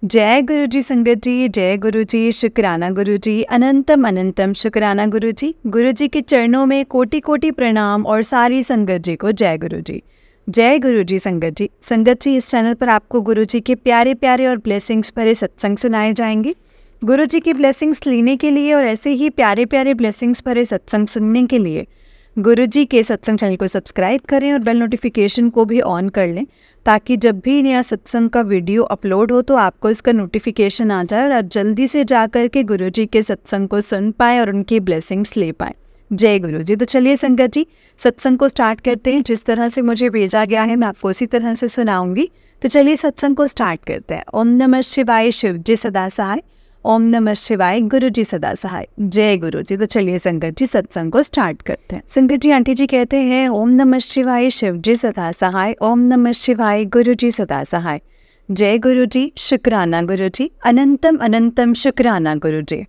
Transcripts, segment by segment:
जय गुरु जी संगत जी, जय गुरु जी, शुक्राना गुरु जी, अनंतम अनंतम शुक्राना गुरु जी। गुरु जी के चरणों में कोटि कोटि प्रणाम और सारी संगत जी को जय गुरु जी। जय गुरु जी संगत जी। संगत जी, इस चैनल पर आपको गुरु जी के प्यारे प्यारे और ब्लेसिंग्स भरे सत्संग सुनाए जाएंगे। गुरु जी की ब्लेसिंग्स लेने के लिए और ऐसे ही प्यारे प्यारे ब्लेसिंग्स भरे सत्संग सुनने के लिए गुरु जी के सत्संग चैनल को सब्सक्राइब करें और बेल नोटिफिकेशन को भी ऑन कर लें, ताकि जब भी नया सत्संग का वीडियो अपलोड हो तो आपको इसका नोटिफिकेशन आ जाए और आप जल्दी से जा कर के गुरु जी के सत्संग को सुन पाएँ और उनकी ब्लेसिंग्स ले पाएँ। जय गुरु जी। तो चलिए संगत जी, सत्संग को स्टार्ट करते हैं। जिस तरह से मुझे भेजा गया है मैं आपको उसी तरह से सुनाऊंगी। तो चलिए सत्संग को स्टार्ट करते हैं। ओम नमः शिवाय, शिव जी सदा सहाय। ओम नमः शिवाय, गुरु जी सदा सहाय। जय गुरु जी। तो चलिए संगत जी, सत्संग को स्टार्ट करते हैं। संगत जी, आंटी जी कहते हैं ओम नमः शिवाय, शिव जी सदा सहाय। ओम नमः शिवाय, गुरु जी सदा सहाय। जय गुरु जी, शुक्राना गुरु जी, अनंतम अनंतम शुक्राना गुरु जी,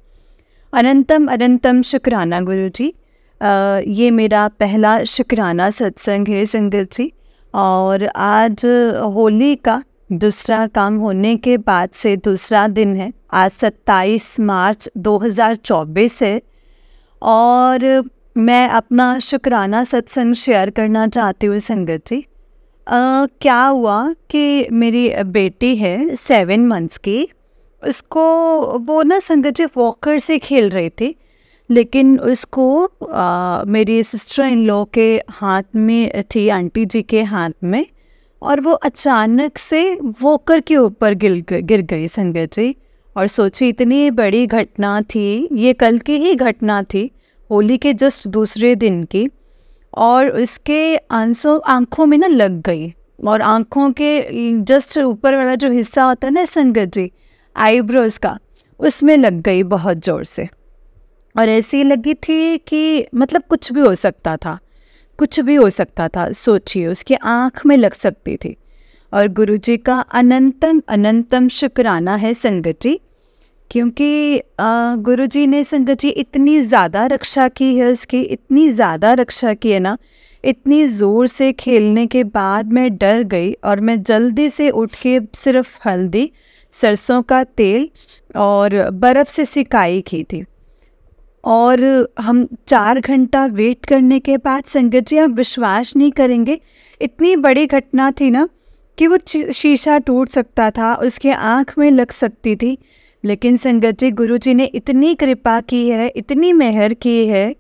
अनंतम अनंतम शुक्राना गुरु जी। ये मेरा पहला शुक्राना सत्संग है संगत जी, और आज होली का दूसरा काम होने के बाद से दूसरा दिन है। आज 27 मार्च 2024 है और मैं अपना शुक्राना सत्संग शेयर करना चाहती हूँ संगत जी। क्या हुआ कि मेरी बेटी है 7 मंथ्स की, उसको वो ना संगत जी वॉकर से खेल रही थी, लेकिन उसको मेरी सिस्टर इन लॉ के हाथ में थी, आंटी जी के हाथ में, और वो अचानक से वॉकर के ऊपर गिर गई संगत जी। और सोची, इतनी बड़ी घटना थी, ये कल की ही घटना थी, होली के जस्ट दूसरे दिन की, और उसके आंखों में ना लग गई, और आंखों के जस्ट ऊपर वाला जो हिस्सा होता है ना संगत जी, आईब्रोज का, उसमें लग गई बहुत ज़ोर से। और ऐसी लगी थी कि मतलब कुछ भी हो सकता था, कुछ भी हो सकता था। सोचिए, उसकी आँख में लग सकती थी। और गुरु जी का अनंतम अनंतम शुक्राना है संगत जी, क्योंकि गुरु जी ने संगत जी इतनी ज़्यादा रक्षा की है उसकी, इतनी ज़्यादा रक्षा की है ना, इतनी ज़ोर से खेलने के बाद मैं डर गई और मैं जल्दी से उठ के सिर्फ हल्दी, सरसों का तेल और बर्फ़ से सिकाई की थी। और हम 4 घंटा वेट करने के बाद संगत जी, आप विश्वास नहीं करेंगे, इतनी बड़ी घटना थी ना कि वो शीशा टूट सकता था, उसके आँख में लग सकती थी, लेकिन संगत जी गुरु जी ने इतनी कृपा की है, इतनी मेहर की है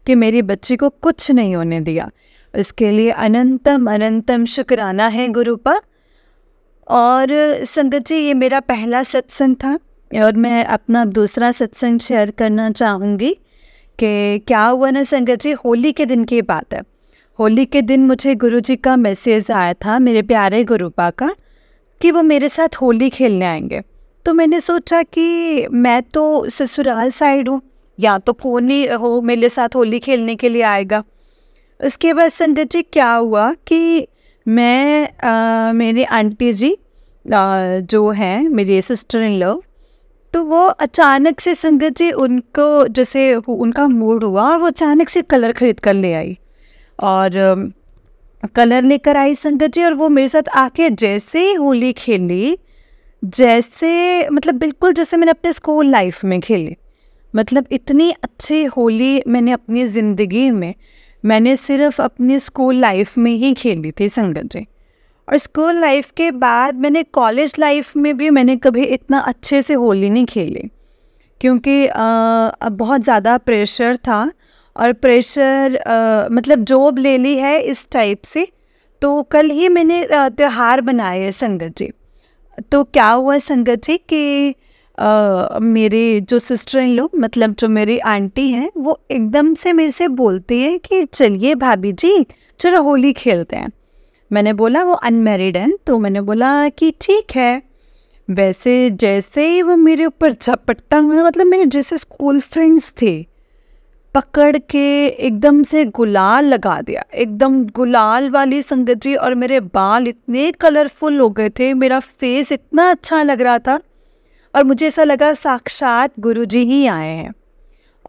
कि मेरी बच्ची को कुछ नहीं होने दिया। उसके लिए अनंतम अनंतम शुक्राना है गुरु पर। और संगत जी, ये मेरा पहला सत्संग था और मैं अपना दूसरा सत्संग शेयर करना चाहूँगी कि क्या हुआ ना संगत जी, होली के दिन की बात है। होली के दिन मुझे गुरु जी का मैसेज आया था, मेरे प्यारे गुरुपा का, कि वो मेरे साथ होली खेलने आएंगे। तो मैंने सोचा कि मैं तो ससुराल साइड हूँ, या तो कौन ही हो मेरे साथ होली खेलने के लिए आएगा। उसके बाद संगत जी क्या हुआ कि मैं मेरी आंटी जी जो हैं मेरी सिस्टर इन लॉ, तो वो अचानक से संगत जी, उनको जैसे उनका मूड हुआ और वो अचानक से कलर खरीद कर ले आई, और कलर लेकर आई संगत जी। और वो मेरे साथ आके जैसे ही होली खेली, जैसे मतलब बिल्कुल जैसे मैंने अपने स्कूल लाइफ में खेली। मतलब इतनी अच्छी होली मैंने अपनी ज़िंदगी में, मैंने सिर्फ अपनी स्कूल लाइफ में ही खेली थी संगत जी। और स्कूल लाइफ के बाद मैंने कॉलेज लाइफ में भी मैंने कभी इतना अच्छे से होली नहीं खेली, क्योंकि बहुत ज़्यादा प्रेशर था, और प्रेशर मतलब जॉब ले ली है इस टाइप से। तो कल ही मैंने त्यौहार बनाए हैं संगत जी। तो क्या हुआ संगत जी कि मेरी जो सिस्टर इन लॉ, मतलब जो मेरी आंटी हैं, वो एकदम से मेरे से बोलती है कि चलिए भाभी जी, चलो होली खेलते हैं। मैंने बोला वो अनमैरिड हैं, तो मैंने बोला कि ठीक है। वैसे जैसे ही वो मेरे ऊपर झपट्टा, मतलब मेरे जैसे स्कूल फ्रेंड्स थे, पकड़ के एकदम से गुलाल लगा दिया, एकदम गुलाल वाली संगत जी। और मेरे बाल इतने कलरफुल हो गए थे, मेरा फेस इतना अच्छा लग रहा था, और मुझे ऐसा लगा साक्षात गुरुजी ही आए हैं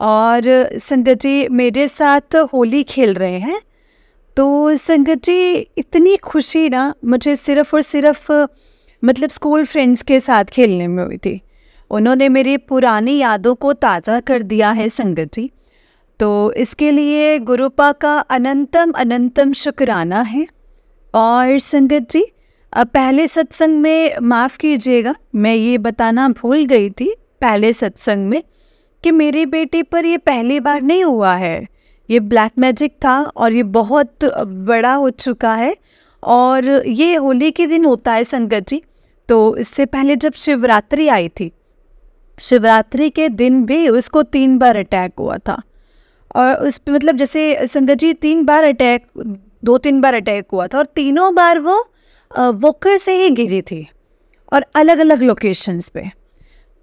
और संगत जी मेरे साथ होली खेल रहे हैं। तो संगत जी इतनी खुशी ना मुझे सिर्फ़ और सिर्फ मतलब स्कूल फ्रेंड्स के साथ खेलने में हुई थी। उन्होंने मेरी पुरानी यादों को ताज़ा कर दिया है संगत जी। तो इसके लिए गुरुपा का अनंतम अनंतम शुक्राना है। और संगत जी, अब पहले सत्संग में माफ़ कीजिएगा, मैं ये बताना भूल गई थी पहले सत्संग में कि मेरी बेटी पर ये पहली बार नहीं हुआ है। ये ब्लैक मैजिक था और ये बहुत बड़ा हो चुका है और ये होली के दिन होता है संगत जी। तो इससे पहले जब शिवरात्रि आई थी, शिवरात्रि के दिन भी उसको 3 बार अटैक हुआ था। और उस पर मतलब जैसे संगत जी 3 बार अटैक, 2-3 बार अटैक हुआ था और तीनों बार वो वॉकर से ही गिरी थी और अलग अलग लोकेशंस पे।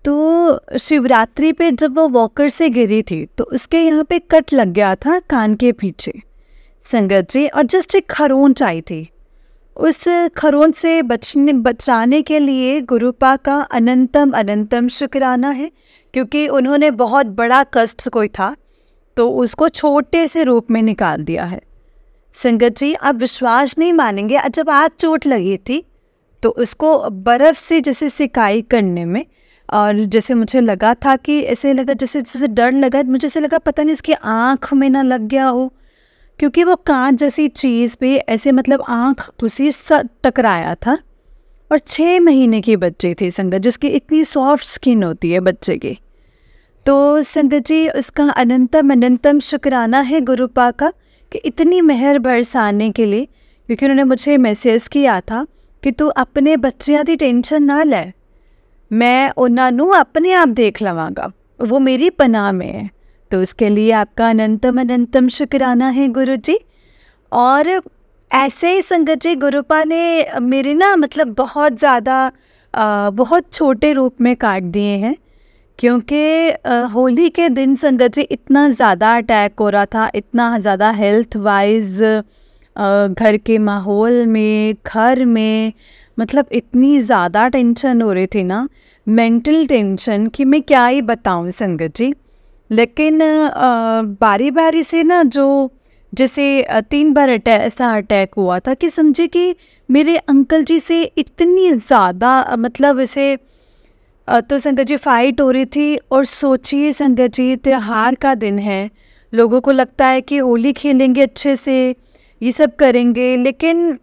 तो शिवरात्रि पे जब वो वॉकर से गिरी थी तो उसके यहाँ पे कट लग गया था कान के पीछे संगत जी, और जस्ट एक खरोंच आई थी। उस खरोंच से बचाने के लिए गुरुपा का अनंतम अनंतम शुक्राना है, क्योंकि उन्होंने बहुत बड़ा कष्ट कोई था तो उसको छोटे से रूप में निकाल दिया है। संगत जी, आप विश्वास नहीं मानेंगे, जब आज चोट लगी थी तो उसको बर्फ़ से जैसे सिकाई करने में, और जैसे मुझे लगा था कि ऐसे लगा जैसे डर लगा, मुझे ऐसे लगा पता नहीं इसकी आँख में ना लग गया हो, क्योंकि वो कांच जैसी चीज़ पे ऐसे मतलब आँख उसी सा टकराया था। और 6 महीने की बच्ची थी संगत, जिसकी इतनी सॉफ्ट स्किन होती है बच्चे की। तो संगत जी, उसका अनंतम अनंतम शुक्राना है गुरुपा का कि इतनी मेहर बरसाने के लिए, क्योंकि उन्होंने मुझे मैसेज किया था कि तू अपने बच्चियां दी टेंशन ना ले, मैं उन्होंने अपने आप देख लवांगा, वो मेरी पनाह में है। तो उसके लिए आपका अनंतम अनंतम शुक्राना है गुरु जी। और ऐसे ही संगत जी, गुरुपा ने मेरे ना मतलब बहुत ज़्यादा बहुत छोटे रूप में काट दिए हैं, क्योंकि होली के दिन संगत जी इतना ज़्यादा अटैक हो रहा था, इतना ज़्यादा हेल्थ वाइज घर के माहौल में, घर में मतलब इतनी ज़्यादा टेंशन हो रही थी ना, मेंटल टेंशन, कि मैं क्या ही बताऊं संगत जी। लेकिन बारी बारी से ना जो जैसे 3 बार ऐसा अटैक हुआ था कि समझे कि मेरे अंकल जी से इतनी ज़्यादा मतलब ऐसे तो संगत जी फाइट हो रही थी। और सोचिए संगत जी, त्योहार का दिन है, लोगों को लगता है कि होली खेलेंगे अच्छे से, ये सब करेंगे, लेकिन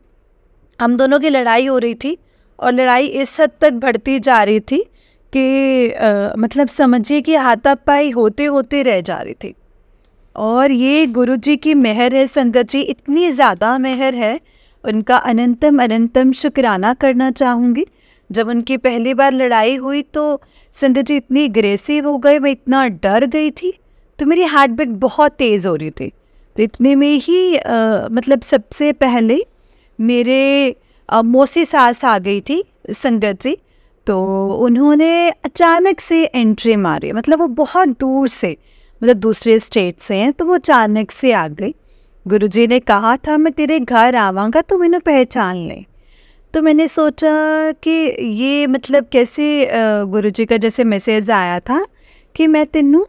हम दोनों की लड़ाई हो रही थी और लड़ाई इस हद तक बढ़ती जा रही थी कि मतलब समझिए कि हाथापाई होते होते रह जा रही थी। और ये गुरुजी की मेहर है संगत जी, इतनी ज़्यादा मेहर है, उनका अनंतम अनंतम शुक्राना करना चाहूँगी। जब उनकी पहली बार लड़ाई हुई तो संगत जी इतनी अग्रेसिव हो गए, मैं इतना डर गई थी, तो मेरी हार्ट बीट बहुत तेज़ हो रही थी। तो इतने में ही मतलब सबसे पहले मेरे मौसी सास आ गई थी संगत जी। तो उन्होंने अचानक से एंट्री मारी, मतलब वो बहुत दूर से, मतलब दूसरे स्टेट से हैं, तो वो अचानक से आ गई। गुरुजी ने कहा था मैं तेरे घर आवांगा तो मैंने पहचान ले। तो मैंने सोचा कि ये मतलब कैसे, गुरुजी का जैसे मैसेज आया था कि मैं तेनू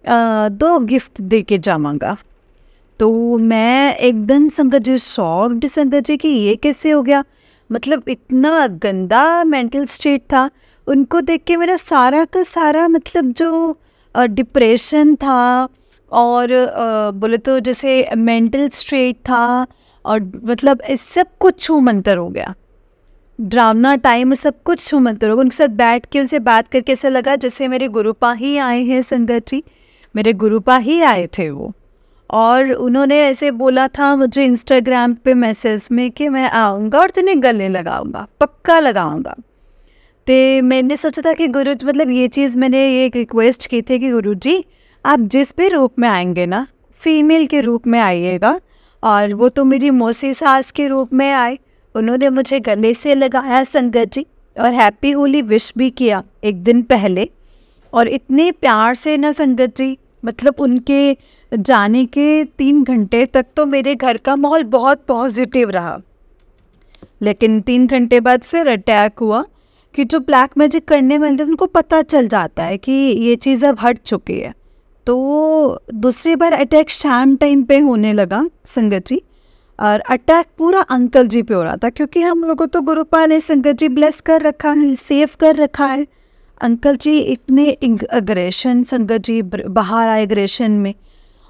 2 गिफ्ट दे के जावांगा। तो मैं एकदम संगत जी शॉक्ड संगत जी कि ये कैसे हो गया, मतलब इतना गंदा मेंटल स्टेट था। उनको देख के मेरा सारा का सारा मतलब जो डिप्रेशन था और बोले तो जैसे मेंटल स्टेट था, और मतलब इस सब कुछ छूमंतर हो गया, ड्रामा टाइम सब कुछ छूमंतर हो गया। उनके साथ बैठ के उनसे बात करके ऐसा लगा जैसे मेरे गुरुपा ही आए हैं संगत जी, मेरे गुरुपा ही आए थे वो। और उन्होंने ऐसे बोला था मुझे इंस्टाग्राम पे मैसेज में कि मैं आऊँगा और तेने गले लगाऊंगा, पक्का लगाऊंगा। तो मैंने सोचा था कि गुरु मतलब ये चीज़ मैंने ये रिक्वेस्ट की थी कि गुरुजी आप जिस भी रूप में आएंगे ना, फीमेल के रूप में आइएगा। और वो तो मेरी मौसी सास के रूप में आए, उन्होंने मुझे गले से लगाया संगत जी, और हैप्पी होली विश भी किया एक दिन पहले। और इतने प्यार से ना संगत जी, मतलब उनके जाने के 3 घंटे तक तो मेरे घर का माहौल बहुत पॉजिटिव रहा। लेकिन 3 घंटे बाद फिर अटैक हुआ कि जो ब्लैक मैजिक करने वाले उनको पता चल जाता है कि ये चीज़ अब हट चुकी है। तो दूसरी बार अटैक शाम टाइम पे होने लगा संगत जी, और अटैक पूरा अंकल जी पे हो रहा था, क्योंकि हम लोगों तो गुरुपा ने संगत जी ब्लेस कर रखा है, सेव कर रखा है। अंकल जी इतने अग्रेशन, संगत जी बाहर आए अग्रेशन में।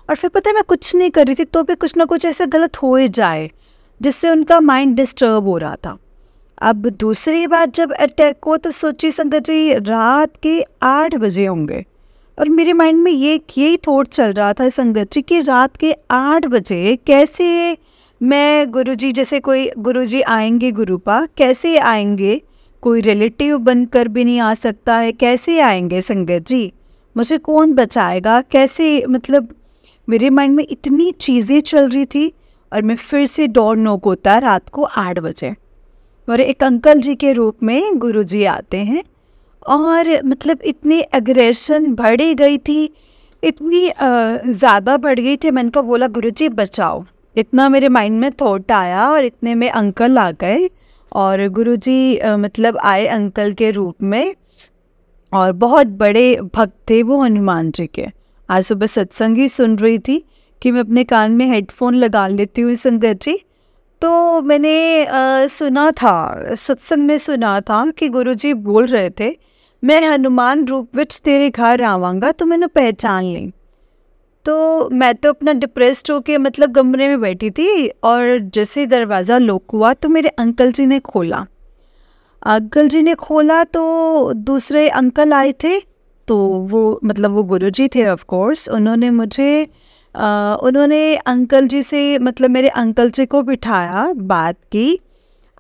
और फिर पता है मैं कुछ नहीं कर रही थी तो भी कुछ ना कुछ ऐसा गलत हो ही जाए, जिससे उनका माइंड डिस्टर्ब हो रहा था। अब दूसरी बार जब अटैक हो तो सोची संगत जी रात के 8 बजे होंगे, और मेरे माइंड में यही थॉट चल रहा था संगत जी कि रात के 8 बजे कैसे मैं, गुरुजी जैसे कोई गुरुजी आएंगे गुरुपा, कैसे आएंगे? कोई रिलेटिव बनकर भी नहीं आ सकता है, कैसे आएंगे संगत जी? मुझे कौन बचाएगा, कैसे? मतलब मेरे माइंड में इतनी चीज़ें चल रही थी। और मैं फिर से डोर नॉक होता है रात को 8 बजे, और एक अंकल जी के रूप में गुरुजी आते हैं। और मतलब इतनी एग्रेशन बढ़ी गई थी, इतनी ज़्यादा बढ़ गई थी। मैंने को बोला गुरुजी बचाओ, इतना मेरे माइंड में थॉट आया। और इतने में अंकल आ गए, और गुरुजी मतलब आए अंकल के रूप में, और बहुत बड़े भक्त थे वो हनुमान जी के। आज सुबह सत्संग ही सुन रही थी कि मैं अपने कान में हेडफोन लगा लेती हूँ संगत जी, तो मैंने सुना था, सत्संग में सुना था कि गुरुजी बोल रहे थे मैं हनुमान रूप विच तेरे घर आवांगा तो मैंने पहचान ली। तो मैं तो अपना डिप्रेस्ड होके मतलब कमरे में बैठी थी, और जैसे दरवाज़ा लॉक हुआ तो मेरे अंकल जी ने खोला। अंकल जी ने खोला तो दूसरे अंकल आए थे, तो वो मतलब वो गुरुजी थे ऑफ कोर्स। उन्होंने अंकल जी से मतलब मेरे अंकल जी को बिठाया, बात की।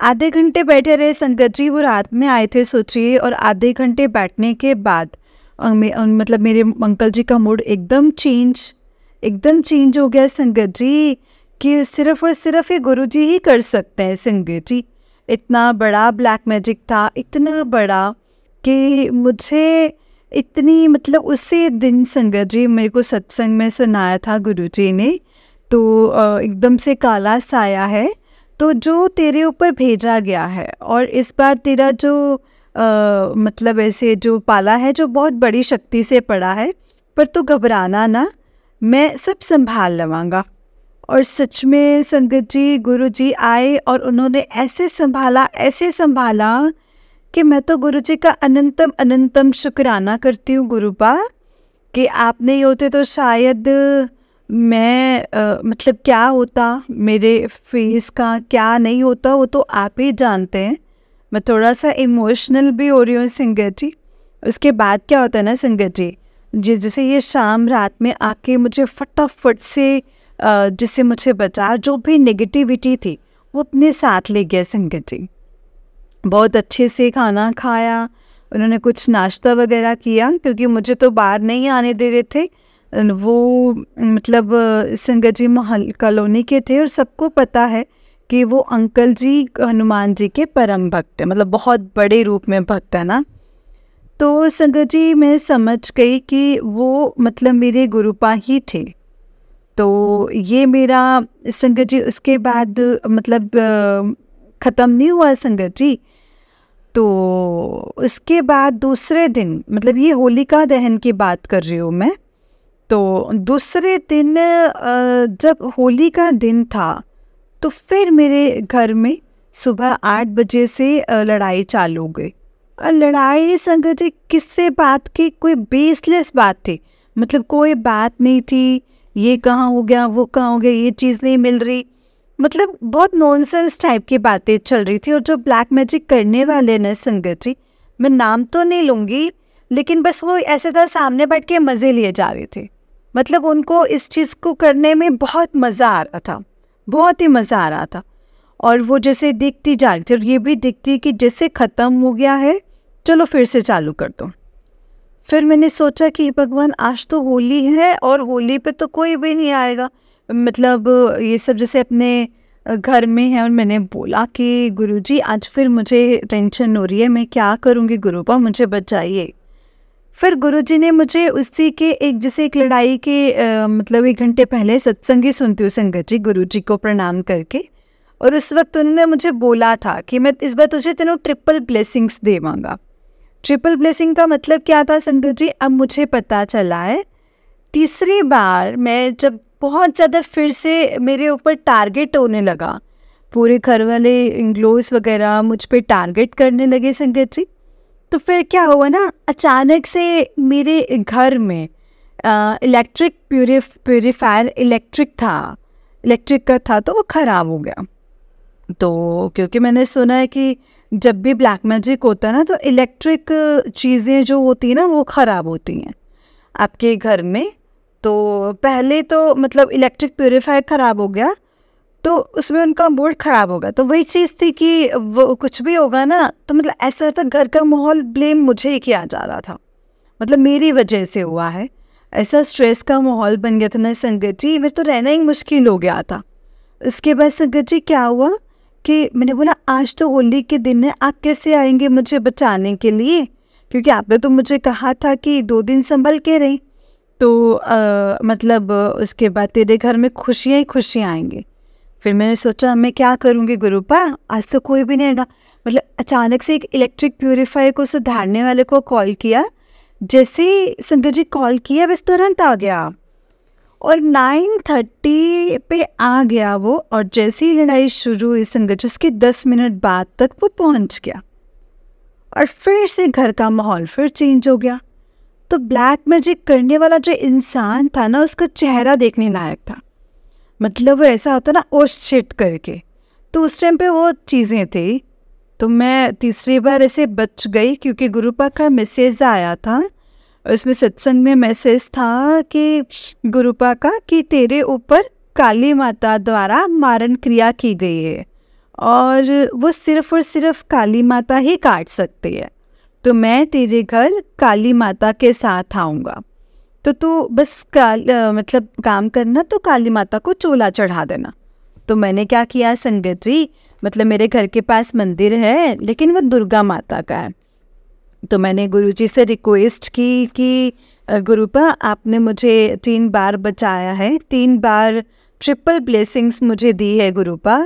आधे घंटे बैठे रहे संगत जी, वो रात में आए थे सोचिए। और आधे घंटे बैठने के बाद मतलब मेरे अंकल जी का मूड एकदम चेंज हो गया संगत जी, कि सिर्फ और सिर्फ ये गुरुजी ही कर सकते हैं संगत जी। इतना बड़ा ब्लैक मैजिक था, इतना बड़ा कि मुझे इतनी मतलब उसी दिन संगत जी मेरे को सत्संग में सुनाया था गुरुजी ने, तो एकदम से काला साया है तो जो तेरे ऊपर भेजा गया है, और इस बार तेरा जो मतलब ऐसे जो पाला है जो बहुत बड़ी शक्ति से पड़ा है, पर तू घबराना ना, मैं सब संभाल लवांगा। और सच में संगत जी गुरुजी आए और उन्होंने ऐसे संभाला कि मैं तो गुरुजी का अनंतम शुक्राना करती हूँ गुरुपा, कि आप नहीं होते तो शायद मैं मतलब क्या होता, मेरे फेस का क्या नहीं होता, वो तो आप ही जानते हैं। मैं थोड़ा सा इमोशनल भी हो रही हूँ संगत जी। उसके बाद क्या होता है ना संगत जी, जैसे ये शाम रात में आके मुझे फटाफट से जिससे मुझे बचा, जो भी नेगेटिविटी थी वो अपने साथ ले गया संगत जी। बहुत अच्छे से खाना खाया, उन्होंने कुछ नाश्ता वगैरह किया, क्योंकि मुझे तो बाहर नहीं आने दे रहे थे। वो मतलब संगत जी महल कॉलोनी के थे, और सबको पता है कि वो अंकल जी हनुमान जी के परम भक्त हैं, मतलब बहुत बड़े रूप में भक्त है ना। तो संगत जी मैं समझ गई कि वो मतलब मेरे गुरुपा ही थे। तो ये मेरा संगत जी उसके बाद मतलब ख़त्म नहीं हुआ संगत जी। तो उसके बाद दूसरे दिन, मतलब ये होलिका दहन की बात कर रही हूँ मैं, तो दूसरे दिन जब होली का दिन था तो फिर मेरे घर में सुबह 8 बजे से लड़ाई चालू हो गई। लड़ाई संगत जी किससे बात की, कोई बेसलेस बात थी, मतलब कोई बात नहीं थी। ये कहाँ हो गया, वो कहाँ हो गया, ये चीज़ नहीं मिल रही, मतलब बहुत नॉनसेंस टाइप की बातें चल रही थी। और जो ब्लैक मैजिक करने वाले ना संगत जी, मैं नाम तो नहीं लूँगी, लेकिन बस वो ऐसे था सामने बैठ के मज़े लिए जा रहे थे। मतलब उनको इस चीज़ को करने में बहुत मज़ा आ रहा था, बहुत ही मज़ा आ रहा था। और वो जैसे दिखती जा रही थी, और ये भी दिखती कि जैसे ख़त्म हो गया है, चलो फिर से चालू कर दो। फिर मैंने सोचा कि भगवान आज तो होली है, और होली पे तो कोई भी नहीं आएगा, मतलब ये सब जैसे अपने घर में है। और मैंने बोला कि गुरुजी आज फिर मुझे टेंशन हो रही है, मैं क्या करूँगी गुरुपा, मुझे बचाइए। फिर गुरुजी ने मुझे उसी के एक लड़ाई के मतलब 1 घंटे पहले सत्संग ही सुनती हूँ संगत जी, गुरुजी को प्रणाम करके। और उस वक्त उन्होंने मुझे बोला था कि मैं इस बार तुझे तेनों ट्रिपल ब्लेसिंग्स देवांगा। ट्रिपल ब्लेसिंग का मतलब क्या था संगत जी, अब मुझे पता चला है। तीसरी बार मैं जब बहुत ज़्यादा फिर से मेरे ऊपर टारगेट होने लगा। पूरे घर वाले इंग्लोस वगैरह मुझ पे टारगेट करने लगे संगत जी। तो फिर क्या हुआ ना, अचानक से मेरे घर में इलेक्ट्रिक प्यूरीफायर इलेक्ट्रिक का था, तो वो ख़राब हो गया। तो क्योंकि मैंने सुना है कि जब भी ब्लैक मैजिक होता है ना, तो इलेक्ट्रिक चीज़ें जो होती हैं ना वो ख़राब होती हैं आपके घर में। तो पहले तो मतलब इलेक्ट्रिक प्यूरीफायर ख़राब हो गया, तो उसमें उनका मूड ख़राब होगा। तो वही चीज़ थी कि वो कुछ भी होगा ना, तो मतलब ऐसा होता घर का माहौल ब्लेम मुझे ही किया जा रहा था, मतलब मेरी वजह से हुआ है। ऐसा स्ट्रेस का माहौल बन गया था ना संगत जी, मेरे तो रहना ही मुश्किल हो गया था। इसके बाद संगत जी क्या हुआ कि मैंने बोला आज तो होली के दिन है, आप कैसे आएंगे मुझे बचाने के लिए, क्योंकि आपने तो मुझे कहा था कि 2 दिन संभल के रही, तो मतलब उसके बाद तेरे घर में खुशियाँ ही खुशियाँ आएंगी। फिर मैंने सोचा मैं क्या करूँगी गुरुपा, आज तो कोई भी नहीं आएगा। मतलब अचानक से एक इलेक्ट्रिक प्यूरीफायर को सुधारने वाले को कॉल किया, जैसे ही संगत जी कॉल किया बस तुरंत आ गया, और 9:30 पे आ गया वो। और जैसे ही लड़ाई शुरू हुई संगत जी, उसके 10 मिनट बाद तक वो पहुंच गया, और फिर से घर का माहौल फिर चेंज हो गया। तो ब्लैक मैजिक करने वाला जो इंसान था ना, उसका चेहरा देखने लायक था। मतलब वो ऐसा होता ना ओ शिट करके, तो उस टाइम पे वो चीज़ें थी। तो मैं तीसरी बार ऐसे बच गई, क्योंकि गुरुपा का मैसेज आया था, उसमें सत्संग में मैसेज था कि गुरुपा का कि तेरे ऊपर काली माता द्वारा मारण क्रिया की गई है, और वो सिर्फ और सिर्फ काली माता ही काट सकती है। तो मैं तेरे घर काली माता के साथ आऊँगा, तो तू बस मतलब काम करना, तो काली माता को चोला चढ़ा देना। तो मैंने क्या किया संगत जी, मतलब मेरे घर के पास मंदिर है, लेकिन वो दुर्गा माता का है। तो मैंने गुरुजी से रिक्वेस्ट की कि गुरुपा आपने मुझे 3 बार बचाया है, 3 बार ट्रिपल ब्लेसिंग्स मुझे दी है गुरुपा,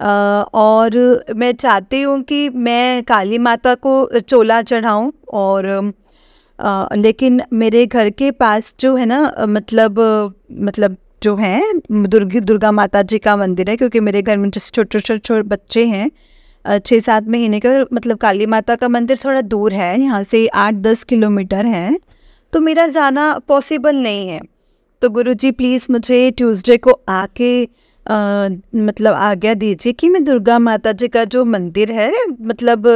और मैं चाहती हूँ कि मैं काली माता को चोला चढ़ाऊँ। और लेकिन मेरे घर के पास जो है ना, मतलब जो है दुर्गा माता जी का मंदिर है, क्योंकि मेरे घर में जैसे छोटे बच्चे हैं 6-7 महीने के, और मतलब काली माता का मंदिर थोड़ा दूर है, यहाँ से 8-10 किलोमीटर है, तो मेरा जाना पॉसिबल नहीं है। तो गुरुजी प्लीज़ मुझे ट्यूसडे को आके मतलब आज्ञा दीजिए कि मैं दुर्गा माता जी का जो मंदिर है, मतलब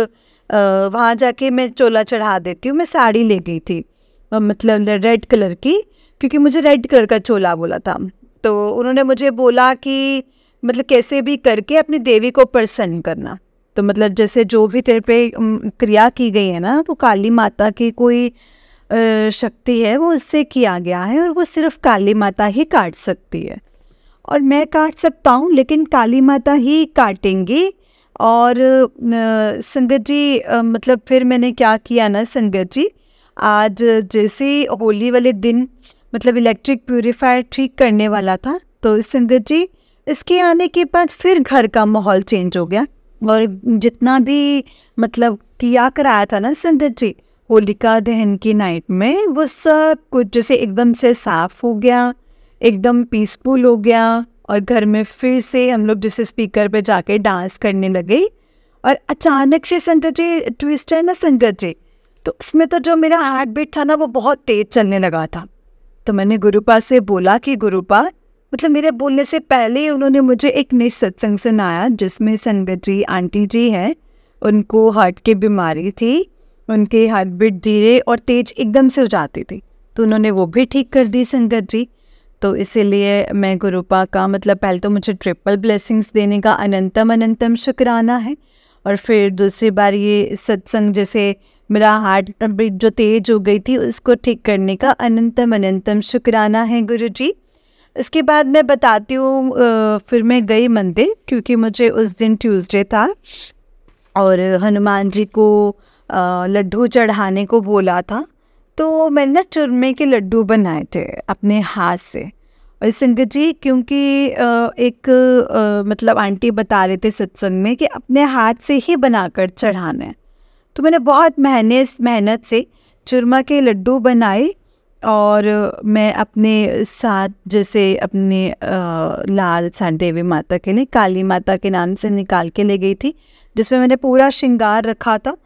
वहाँ जाके मैं चोला चढ़ा देती हूँ। मैं साड़ी ले गई थी, मतलब रेड कलर की, क्योंकि मुझे रेड कलर का चोला बोला था। तो उन्होंने मुझे बोला कि मतलब कैसे भी करके अपनी देवी को प्रसन्न करना। तो मतलब जैसे जो भी तेरे पे क्रिया की गई है ना, वो काली माता की कोई शक्ति है, वो उससे किया गया है, और वो सिर्फ काली माता ही काट सकती है। और मैं काट सकता हूँ, लेकिन काली माता ही काटेंगी। और संगत जी मतलब फिर मैंने क्या किया ना संगत जी, आज जैसे होली वाले दिन मतलब इलेक्ट्रिक प्यूरीफायर ठीक करने वाला था, तो संगत जी इसके आने के बाद फिर घर का माहौल चेंज हो गया। और जितना भी मतलब किया कराया था ना संगत जी होलिका दहन की नाइट में, वो सब कुछ जैसे एकदम से साफ हो गया, एकदम पीसफुल हो गया। और घर में फिर से हम लोग जैसे स्पीकर पे जाके डांस करने लगे। और अचानक से संगत जी ट्विस्ट है ना संगत जी, तो उसमें तो जो मेरा हार्ट बीट था ना, वो बहुत तेज चलने लगा था। तो मैंने गुरुपा से बोला कि गुरुपा, मतलब मेरे बोलने से पहले ही उन्होंने मुझे एक नई सत्संग सुनाया, जिसमें संगत जी आंटी जी हैं, उनको हार्ट की बीमारी थी, उनके हार्ट बीट धीरे और तेज एकदम से हो जाती थी, तो उन्होंने वो भी ठीक कर दी संगत जी। तो इसीलिए मैं गुरुपा का मतलब पहले तो मुझे ट्रिपल ब्लेसिंग्स देने का अनंतम शुक्राना है, और फिर दूसरी बार ये सत्संग जैसे मेरा हार्ट बीट जो तेज हो गई थी उसको ठीक करने का अनंतम शुक्राना है गुरुजी। इसके बाद मैं बताती हूँ, फिर मैं गई मंदिर, क्योंकि मुझे उस दिन ट्यूसडे था और हनुमान जी को लड्डू चढ़ाने को बोला था। तो मैंने ना चूरमे के लड्डू बनाए थे अपने हाथ से। और संगत जी क्योंकि एक मतलब आंटी बता रहे थे सत्संग में कि अपने हाथ से ही बनाकर चढ़ाना है, तो मैंने बहुत मेहनत से चूरमा के लड्डू बनाए। और मैं अपने साथ जैसे अपने लाल सान देवी माता के लिए काली माता के नाम से निकाल के ले गई थी, जिसमें मैंने पूरा श्रृंगार रखा था।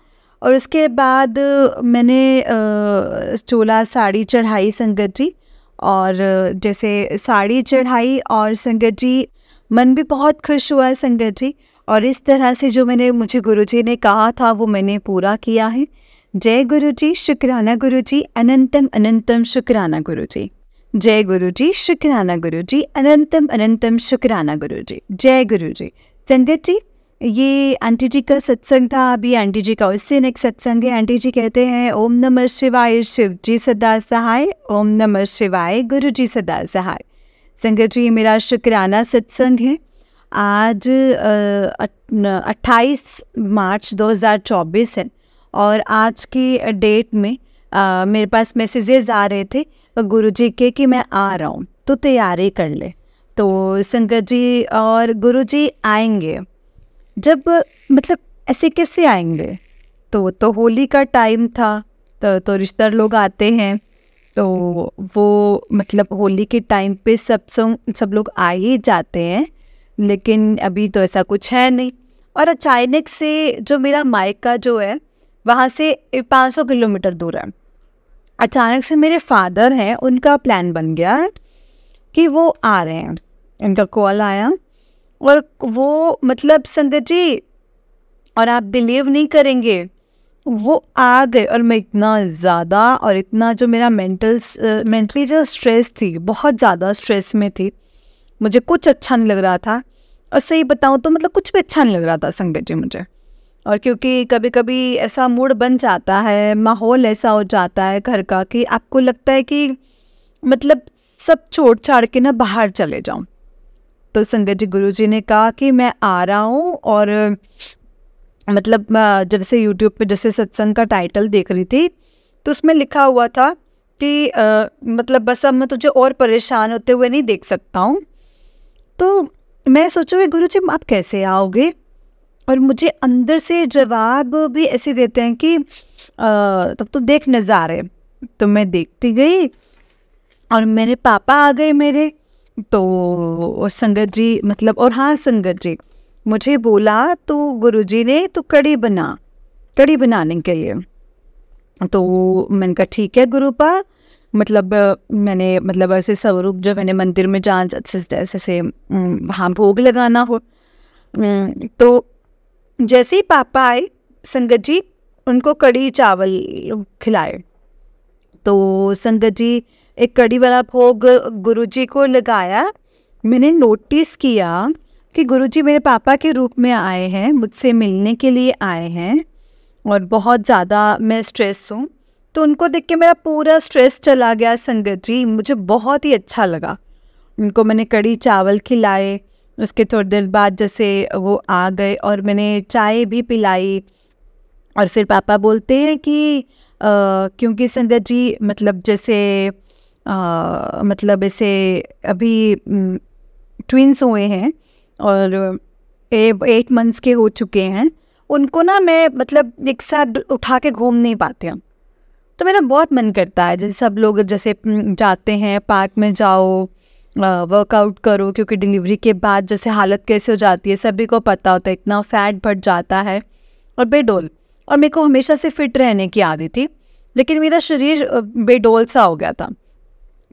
और उसके बाद मैंने चोला साड़ी चढ़ाई संगत जी, और जैसे साड़ी चढ़ाई और संगत जी मन भी बहुत खुश हुआ संगत जी। और इस तरह से जो मुझे गुरुजी ने कहा था वो मैंने पूरा किया है। जय गुरुजी, शुक्राना गुरुजी, अनंतम अनंतम शुक्राना गुरुजी। जय गुरुजी, शुक्राना गुरुजी, अनंतम अनंतम शुक्राना गुरुजी। जय गुरुजी। संगत जी, ये आंटी जी का सत्संग था। अभी आंटी जी का उससे नेक्स्ट सत्संग है। आंटी जी कहते हैं, ओम नमः शिवाय, शिव जी सदा सहाय। ओम नमः शिवाय, गुरु जी सदा सहाय। संगत जी, मेरा शुक्राना सत्संग है। आज 28 मार्च 2024 है, और आज की डेट में मेरे पास मैसेजेस आ रहे थे गुरुजी के कि मैं आ रहा हूँ, तो तैयारी कर ले। तो संगत जी, और गुरुजी आएंगे जब, मतलब ऐसे कैसे आएंगे? तो होली का टाइम था, तो रिश्तेदार लोग आते हैं, तो वो मतलब होली के टाइम पे सब लोग आ ही जाते हैं, लेकिन अभी तो ऐसा कुछ है नहीं। और अचानक से जो मेरा मायका जो है वहाँ से 500 किलोमीटर दूर है, अचानक से मेरे फादर हैं, उनका प्लान बन गया कि वो आ रहे हैं। उनका कॉल आया और वो मतलब संगत जी, और आप बिलीव नहीं करेंगे, वो आ गए। और मैं इतना ज़्यादा, और इतना जो मेरा मेंटली जो स्ट्रेस थी, बहुत ज़्यादा स्ट्रेस में थी, मुझे कुछ अच्छा नहीं लग रहा था। और सही बताऊँ तो मतलब कुछ भी अच्छा नहीं लग रहा था संगत जी मुझे। और क्योंकि कभी कभी ऐसा मूड बन जाता है, माहौल ऐसा हो जाता है घर का कि आपको लगता है कि मतलब सब छोड़ छाड़ के ना बाहर चले जाऊं। तो संगत जी, गुरुजी ने कहा कि मैं आ रहा हूँ। और मतलब जब से यूट्यूब पे जैसे सत्संग का टाइटल देख रही थी, तो उसमें लिखा हुआ था कि मतलब बस अब मैं तुझे और परेशान होते हुए नहीं देख सकता हूँ। तो मैं सोचूँ गुरुजी आप कैसे आओगे? और मुझे अंदर से जवाब भी ऐसे देते हैं कि तब तो देख नज़ारे। तो मैं देखती गई और मेरे पापा आ गए मेरे। तो संगत जी मतलब, और हाँ संगत जी मुझे बोला तो गुरुजी ने तो कड़ी बनाने के लिए। तो मैंने कहा ठीक है गुरुपा, मतलब मैंने मतलब ऐसे स्वरूप जो मैंने मंदिर में जहाँ जैसे वहाँ भोग लगाना हो। तो जैसे ही पापा आए संगत जी, उनको कड़ी चावल खिलाए। तो संगत जी एक कड़ी वाला भोग गुरुजी को लगाया। मैंने नोटिस किया कि गुरुजी मेरे पापा के रूप में आए हैं, मुझसे मिलने के लिए आए हैं, और बहुत ज़्यादा मैं स्ट्रेस हूँ। तो उनको देख के मेरा पूरा स्ट्रेस चला गया संगत जी, मुझे बहुत ही अच्छा लगा। उनको मैंने कड़ी चावल खिलाए। उसके थोड़ी देर बाद जैसे वो आ गए और मैंने चाय भी पिलाई। और फिर पापा बोलते हैं कि क्योंकि संगत जी मतलब जैसे मतलब ऐसे अभी ट्विंस हुए हैं और 8 मंथ्स के हो चुके हैं, उनको ना मैं मतलब एक साथ उठा के घूम नहीं पाते हैं। तो मेरा बहुत मन करता है जैसे सब लोग जैसे जाते हैं पार्क में जाओ, वर्कआउट करो, क्योंकि डिलीवरी के बाद जैसे हालत कैसे हो जाती है सभी को पता होता है, इतना फैट बढ़ जाता है और बेडोल। और मेरे को हमेशा से फिट रहने की आदत थी, लेकिन मेरा शरीर बेडोल सा हो गया था।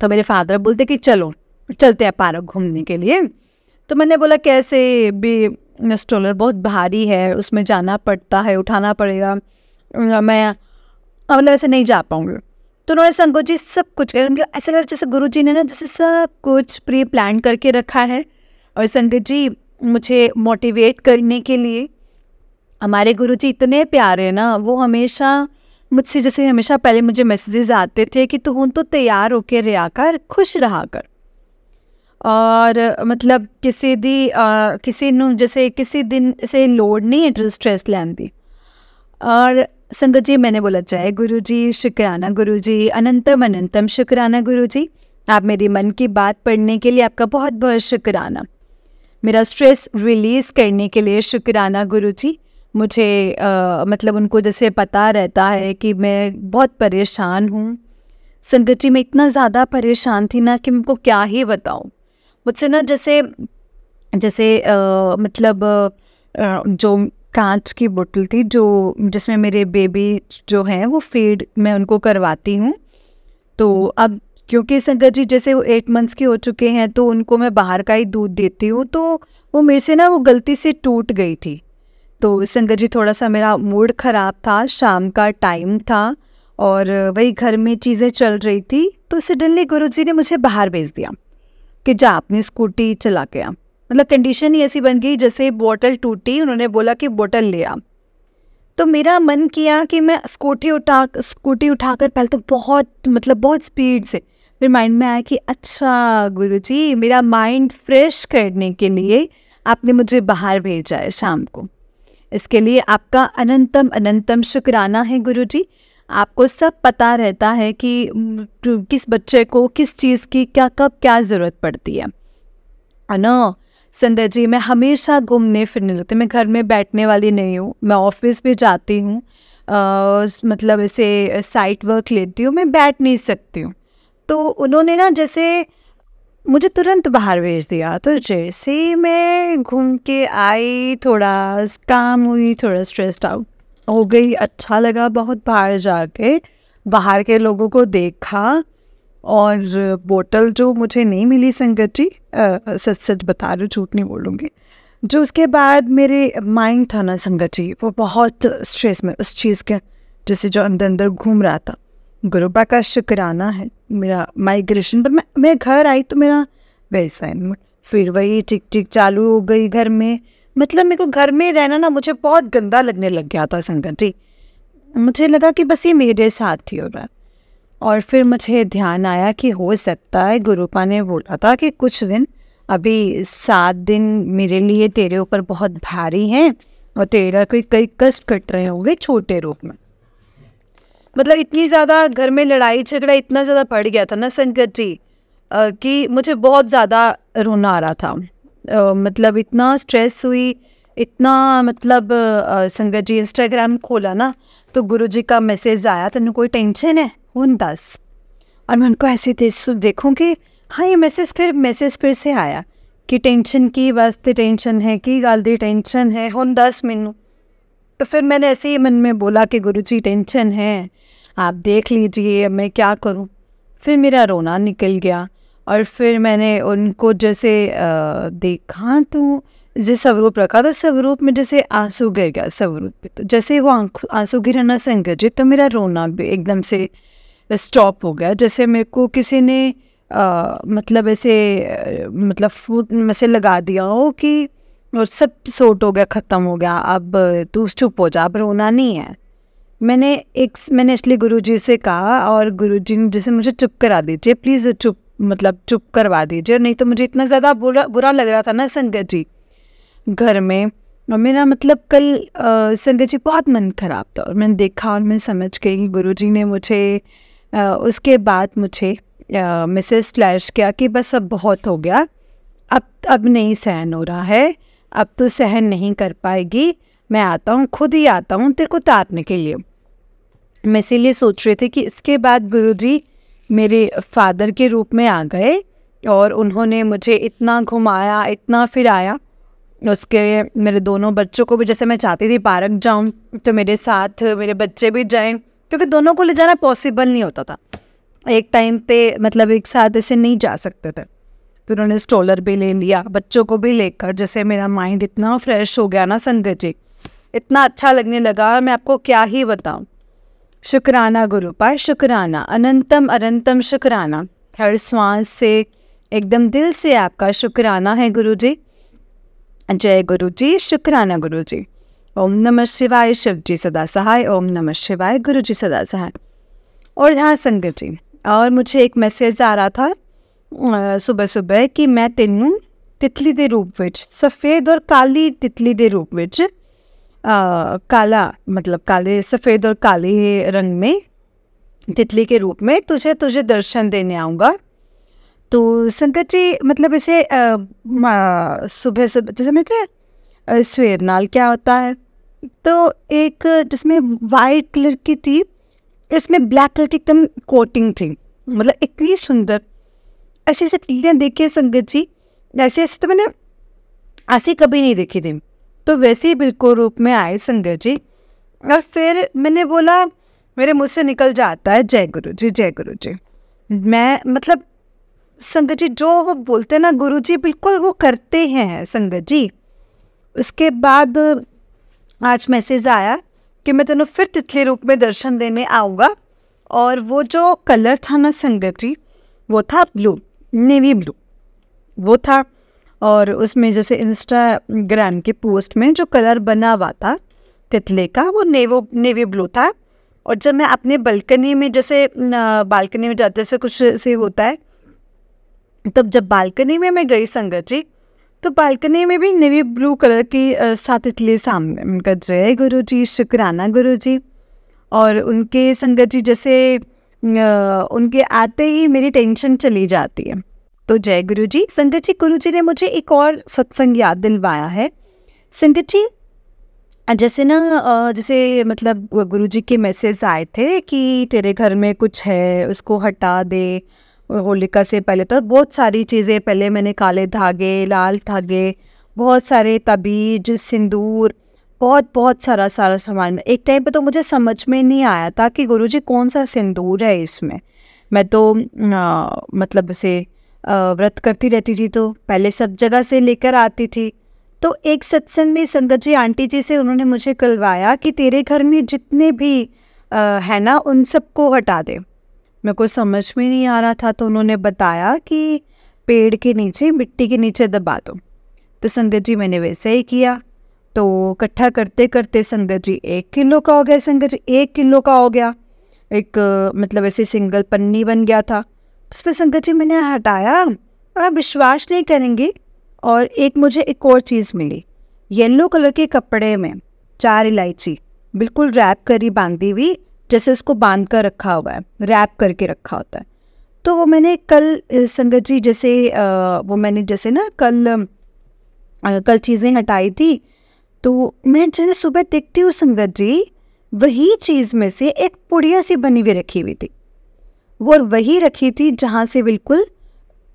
तो मेरे फादर बोलते कि चलो चलते हैं पार्क घूमने के लिए। तो मैंने बोला कैसे भी, स्ट्रोलर बहुत भारी है, उसमें जाना पड़ता है, उठाना पड़ेगा, मैं मतलब ऐसे नहीं जा पाऊँगी। तो उन्होंने संगत जी सब कुछ कर, मतलब ऐसा लगा जैसे गुरु जी ने ना जैसे सब कुछ प्री प्लान करके रखा है। और संगत जी मुझे मोटिवेट करने के लिए, हमारे गुरु जी इतने प्यारे ना, वो हमेशा मुझसे जैसे हमेशा पहले मुझे मैसेजेस आते थे कि तू तो तैयार होके रहा कर, खुश रहा कर। और मतलब किसी दिन से लोड नहीं है स्ट्रेस लैन दी। और संगत जी मैंने बोला जय गुरु जी, शुक्राना गुरु जी, अनंतम अनंतम शुक्राना गुरु जी, आप मेरी मन की बात पढ़ने के लिए आपका बहुत बहुत शुक्राना, मेरा स्ट्रेस रिलीज़ करने के लिए शुक्राना गुरु जी। मुझे मतलब उनको जैसे पता रहता है कि मैं बहुत परेशान हूँ, संगत जी मैं इतना ज़्यादा परेशान थी ना कि मैं आपको क्या ही बताऊँ। मुझसे ना जैसे जैसे मतलब जो कांच की बोतल थी जो जिसमें मेरे बेबी जो हैं वो फीड मैं उनको करवाती हूँ। तो अब क्योंकि संगत जी जैसे वो 8 मंथ्स के हो चुके हैं तो उनको मैं बाहर का ही दूध देती हूँ, तो वो मेरे से ना वो गलती से टूट गई थी। तो संगत जी थोड़ा सा मेरा मूड ख़राब था, शाम का टाइम था और वही घर में चीज़ें चल रही थी, तो सडनली गुरुजी ने मुझे बाहर भेज दिया कि जा अपनी स्कूटी चला के आ। मतलब कंडीशन ही ऐसी बन गई, जैसे बोतल टूटी उन्होंने बोला कि बोतल ले आ। तो मेरा मन किया कि मैं स्कूटी उठाकर पहले तो बहुत स्पीड से, फिर माइंड में आया कि अच्छा गुरुजी मेरा माइंड फ्रेश करने के लिए आपने मुझे बाहर भेजा है शाम को, इसके लिए आपका अनंतम अनंतम शुक्राना है गुरुजी। आपको सब पता रहता है कि किस बच्चे को किस चीज़ की क्या कब क्या ज़रूरत पड़ती है ना। संदर जी मैं हमेशा घूमने फिरने लगती, मैं घर में बैठने वाली नहीं हूँ, मैं ऑफिस भी जाती हूँ, मतलब ऐसे साइट वर्क लेती हूँ, मैं बैठ नहीं सकती हूँ। तो उन्होंने ना जैसे मुझे तुरंत बाहर भेज दिया, तो जैसे ही मैं घूम के आई थोड़ा काम हुई, थोड़ा स्ट्रेस्ड आउट हो गई, अच्छा लगा बहुत बाहर जाके, बाहर के लोगों को देखा। और बोतल जो मुझे नहीं मिली संगत जी, सच सच बता रही हूँ, झूठ नहीं बोलूँगी, जो उसके बाद मेरे माइंड था ना संगत जी वो बहुत स्ट्रेस में उस चीज़ के जैसे जो अंदर अंदर घूम रहा था। गुरुबा का शुक्राना है मेरा माइग्रेशन पर मैं घर आई तो मेरा वैसा है, फिर वही टिक टिक चालू हो गई घर में। मतलब मेरे को घर में रहना ना मुझे बहुत गंदा लगने लग गया था संगत जी, मुझे लगा कि बस ये मेरे साथ ही हो रहा है। और फिर मुझे ध्यान आया कि हो सकता है गुरुपा ने बोला था कि कुछ दिन, अभी 7 दिन मेरे लिए तेरे ऊपर बहुत भारी हैं और तेरा कई कष्ट कट रहे होंगे छोटे रूप में। मतलब इतनी ज़्यादा घर में लड़ाई झगड़ा इतना ज़्यादा बढ़ गया था ना संगत जी कि मुझे बहुत ज़्यादा रोना आ रहा था। मतलब इतना स्ट्रेस हुई, इतना मतलब संगत जी इंस्टाग्राम खोला ना तो गुरुजी का मैसेज आया, तेन कोई टेंशन है हुन दस। और मैं उनको ऐसे देखूँ कि हाँ ये मैसेज फिर से आया कि टेंशन की वास्ते टेंशन है कि गल दी टेंशन है हुन दस मैनू। तो फिर मैंने ऐसे ही मन में बोला कि गुरुजी टेंशन है, आप देख लीजिए मैं क्या करूँ। फिर मेरा रोना निकल गया और फिर मैंने उनको जैसे देखा तो जैसे स्वरूप रखा, तो स्वरूप में जैसे आंसू गिर गया स्वरूप पे। तो जैसे वो आंसू गिरा ना संगत जी, तो मेरा रोना भी एकदम से स्टॉप हो गया, जैसे मेरे को किसी ने मतलब ऐसे मतलब फूट में से लगा दिया हो कि और सब सोट हो गया, ख़त्म हो गया, अब तू चुप हो जा, अब रोना नहीं है। मैंने इसलिए गुरुजी से कहा और गुरुजी ने जैसे मुझे चुप करा दीजिए प्लीज़, चुप करवा दीजिए, नहीं तो मुझे इतना ज़्यादा बुरा लग रहा था ना संगत जी घर में। और मेरा मतलब कल संगत जी बहुत मन ख़राब था और मैंने देखा और मैं समझ गई कि गुरुजी ने मुझे उसके बाद मुझे मैसेज फ्लैश किया कि बस अब बहुत हो गया, अब नहीं सहन हो रहा है, अब तो सहन नहीं कर पाएगी, मैं आता हूँ, खुद ही आता हूँ तेरे को तारने के लिए। मैं इसीलिए सोच रही थी कि इसके बाद गुरुजी मेरे फादर के रूप में आ गए और उन्होंने मुझे इतना घुमाया, इतना फिराया। उसके मेरे दोनों बच्चों को भी, जैसे मैं चाहती थी पार्क जाऊं तो मेरे साथ मेरे बच्चे भी जाएं, क्योंकि दोनों को ले जाना पॉसिबल नहीं होता था एक टाइम पे, मतलब एक साथ ऐसे नहीं जा सकते थे। तो उन्होंने स्ट्रोलर भी ले लिया बच्चों को भी लेकर, जैसे मेरा माइंड इतना फ्रेश हो गया ना संगत जी, इतना अच्छा लगने लगा, मैं आपको क्या ही बताऊं। शुक्राना गुरुपार, शुक्राना अनंतम अनंतम शुक्राना, हर श्वास से एकदम दिल से आपका शुक्राना है गुरुजी। जय गुरुजी, शुक्राना गुरुजी। ओम नमः शिवाय, शिव जी सदा सहाय, ओम नमः शिवाय, गुरुजी सदा सहाय। और हाँ संगत जी, और मुझे एक मैसेज आ रहा था सुबह सुबह कि मैं तेनू तितली दे रूप विच, सफ़ेद और काली तितली दे रूप विच, काला मतलब काले सफ़ेद और काले रंग में तितली के रूप में तुझे दर्शन देने आऊँगा। तो संगत जी मतलब ऐसे सुबह सुबह जैसे मैं क्या सवेर नाल क्या होता है, तो एक जिसमें वाइट कलर की थी, इसमें ब्लैक कलर की एकदम कोटिंग थी, मतलब इतनी सुंदर, ऐसी ऐसी तीलियाँ देखिए संगत जी, ऐसे ऐसे तो मैंने ऐसी कभी नहीं देखी थी। तो वैसे ही बिल्कुल रूप में आए संगत जी, और फिर मैंने बोला, मेरे मुँह से निकल जाता है जय गुरु जी, जय गुरु जी। मैं मतलब संगत जी जो वो बोलते हैं ना गुरु जी, बिल्कुल वो करते हैं संगत जी। उसके बाद आज मैसेज आया कि मैं तेनों फिर तितली रूप में दर्शन देने आऊँगा, और वो जो कलर था ना संगत जी, वो था ब्लू, नेवी ब्लू वो था। और उसमें जैसे इंस्टाग्राम के पोस्ट में जो कलर बना हुआ था तितले का, वो नेवी ब्लू था। और जब मैं अपने बालकनी में, जैसे बालकनी में जाते से कुछ से होता है, तब जब बालकनी में मैं गई संगत जी, तो बालकनी में भी नेवी ब्लू कलर की 7 तितली सामने। उनका जय गुरु जी, शुक्राना गुरु जी। और उनके संगत जी जैसे उनके आते ही मेरी टेंशन चली जाती है। तो जय गुरु जी। संगत जी, गुरु जी ने मुझे एक और सत्संग याद दिलवाया है संगत जी। जैसे ना जैसे मतलब गुरु जी के मैसेज आए थे कि तेरे घर में कुछ है उसको हटा दे। होलिका से पहले तो बहुत सारी चीज़ें, पहले मैंने काले धागे, लाल धागे, बहुत सारे तबीज, सिंदूर, बहुत बहुत सारा सामान। एक टाइम पे तो मुझे समझ में नहीं आया था कि गुरुजी कौन सा सिंदूर है इसमें। मैं तो मतलब से व्रत करती रहती थी, तो पहले सब जगह से लेकर आती थी। तो एक सत्संग में संगत जी आंटी जी से उन्होंने मुझे कहलवाया कि तेरे घर में जितने भी है ना, उन सबको हटा दे। मेरे को समझ में नहीं आ रहा था, तो उन्होंने बताया कि पेड़ के नीचे, मिट्टी के नीचे दबा दो। तो संगत जी मैंने वैसे ही किया। तो इकट्ठा करते करते संगत जी 1 किलो का हो गया। संगत जी 1 किलो का हो गया। एक मतलब ऐसे सिंगल पन्नी बन गया था। तो उसमें संगत जी मैंने हटाया, और आप विश्वास नहीं करेंगे, और मुझे एक और चीज़ मिली। येलो कलर के कपड़े में 4 इलायची बिल्कुल रैप करी बांधी हुई, जैसे इसको बांध कर रखा हुआ है, रैप करके रखा होता है। तो वो मैंने कल संगत जी जैसे वो मैंने जैसे ना कल चीज़ें हटाई थी, तो मैं जैसे सुबह देखती हूँ संगत जी, वही चीज़ में से एक पुड़िया सी बनी हुई रखी हुई थी। वो वही रखी थी जहाँ से बिल्कुल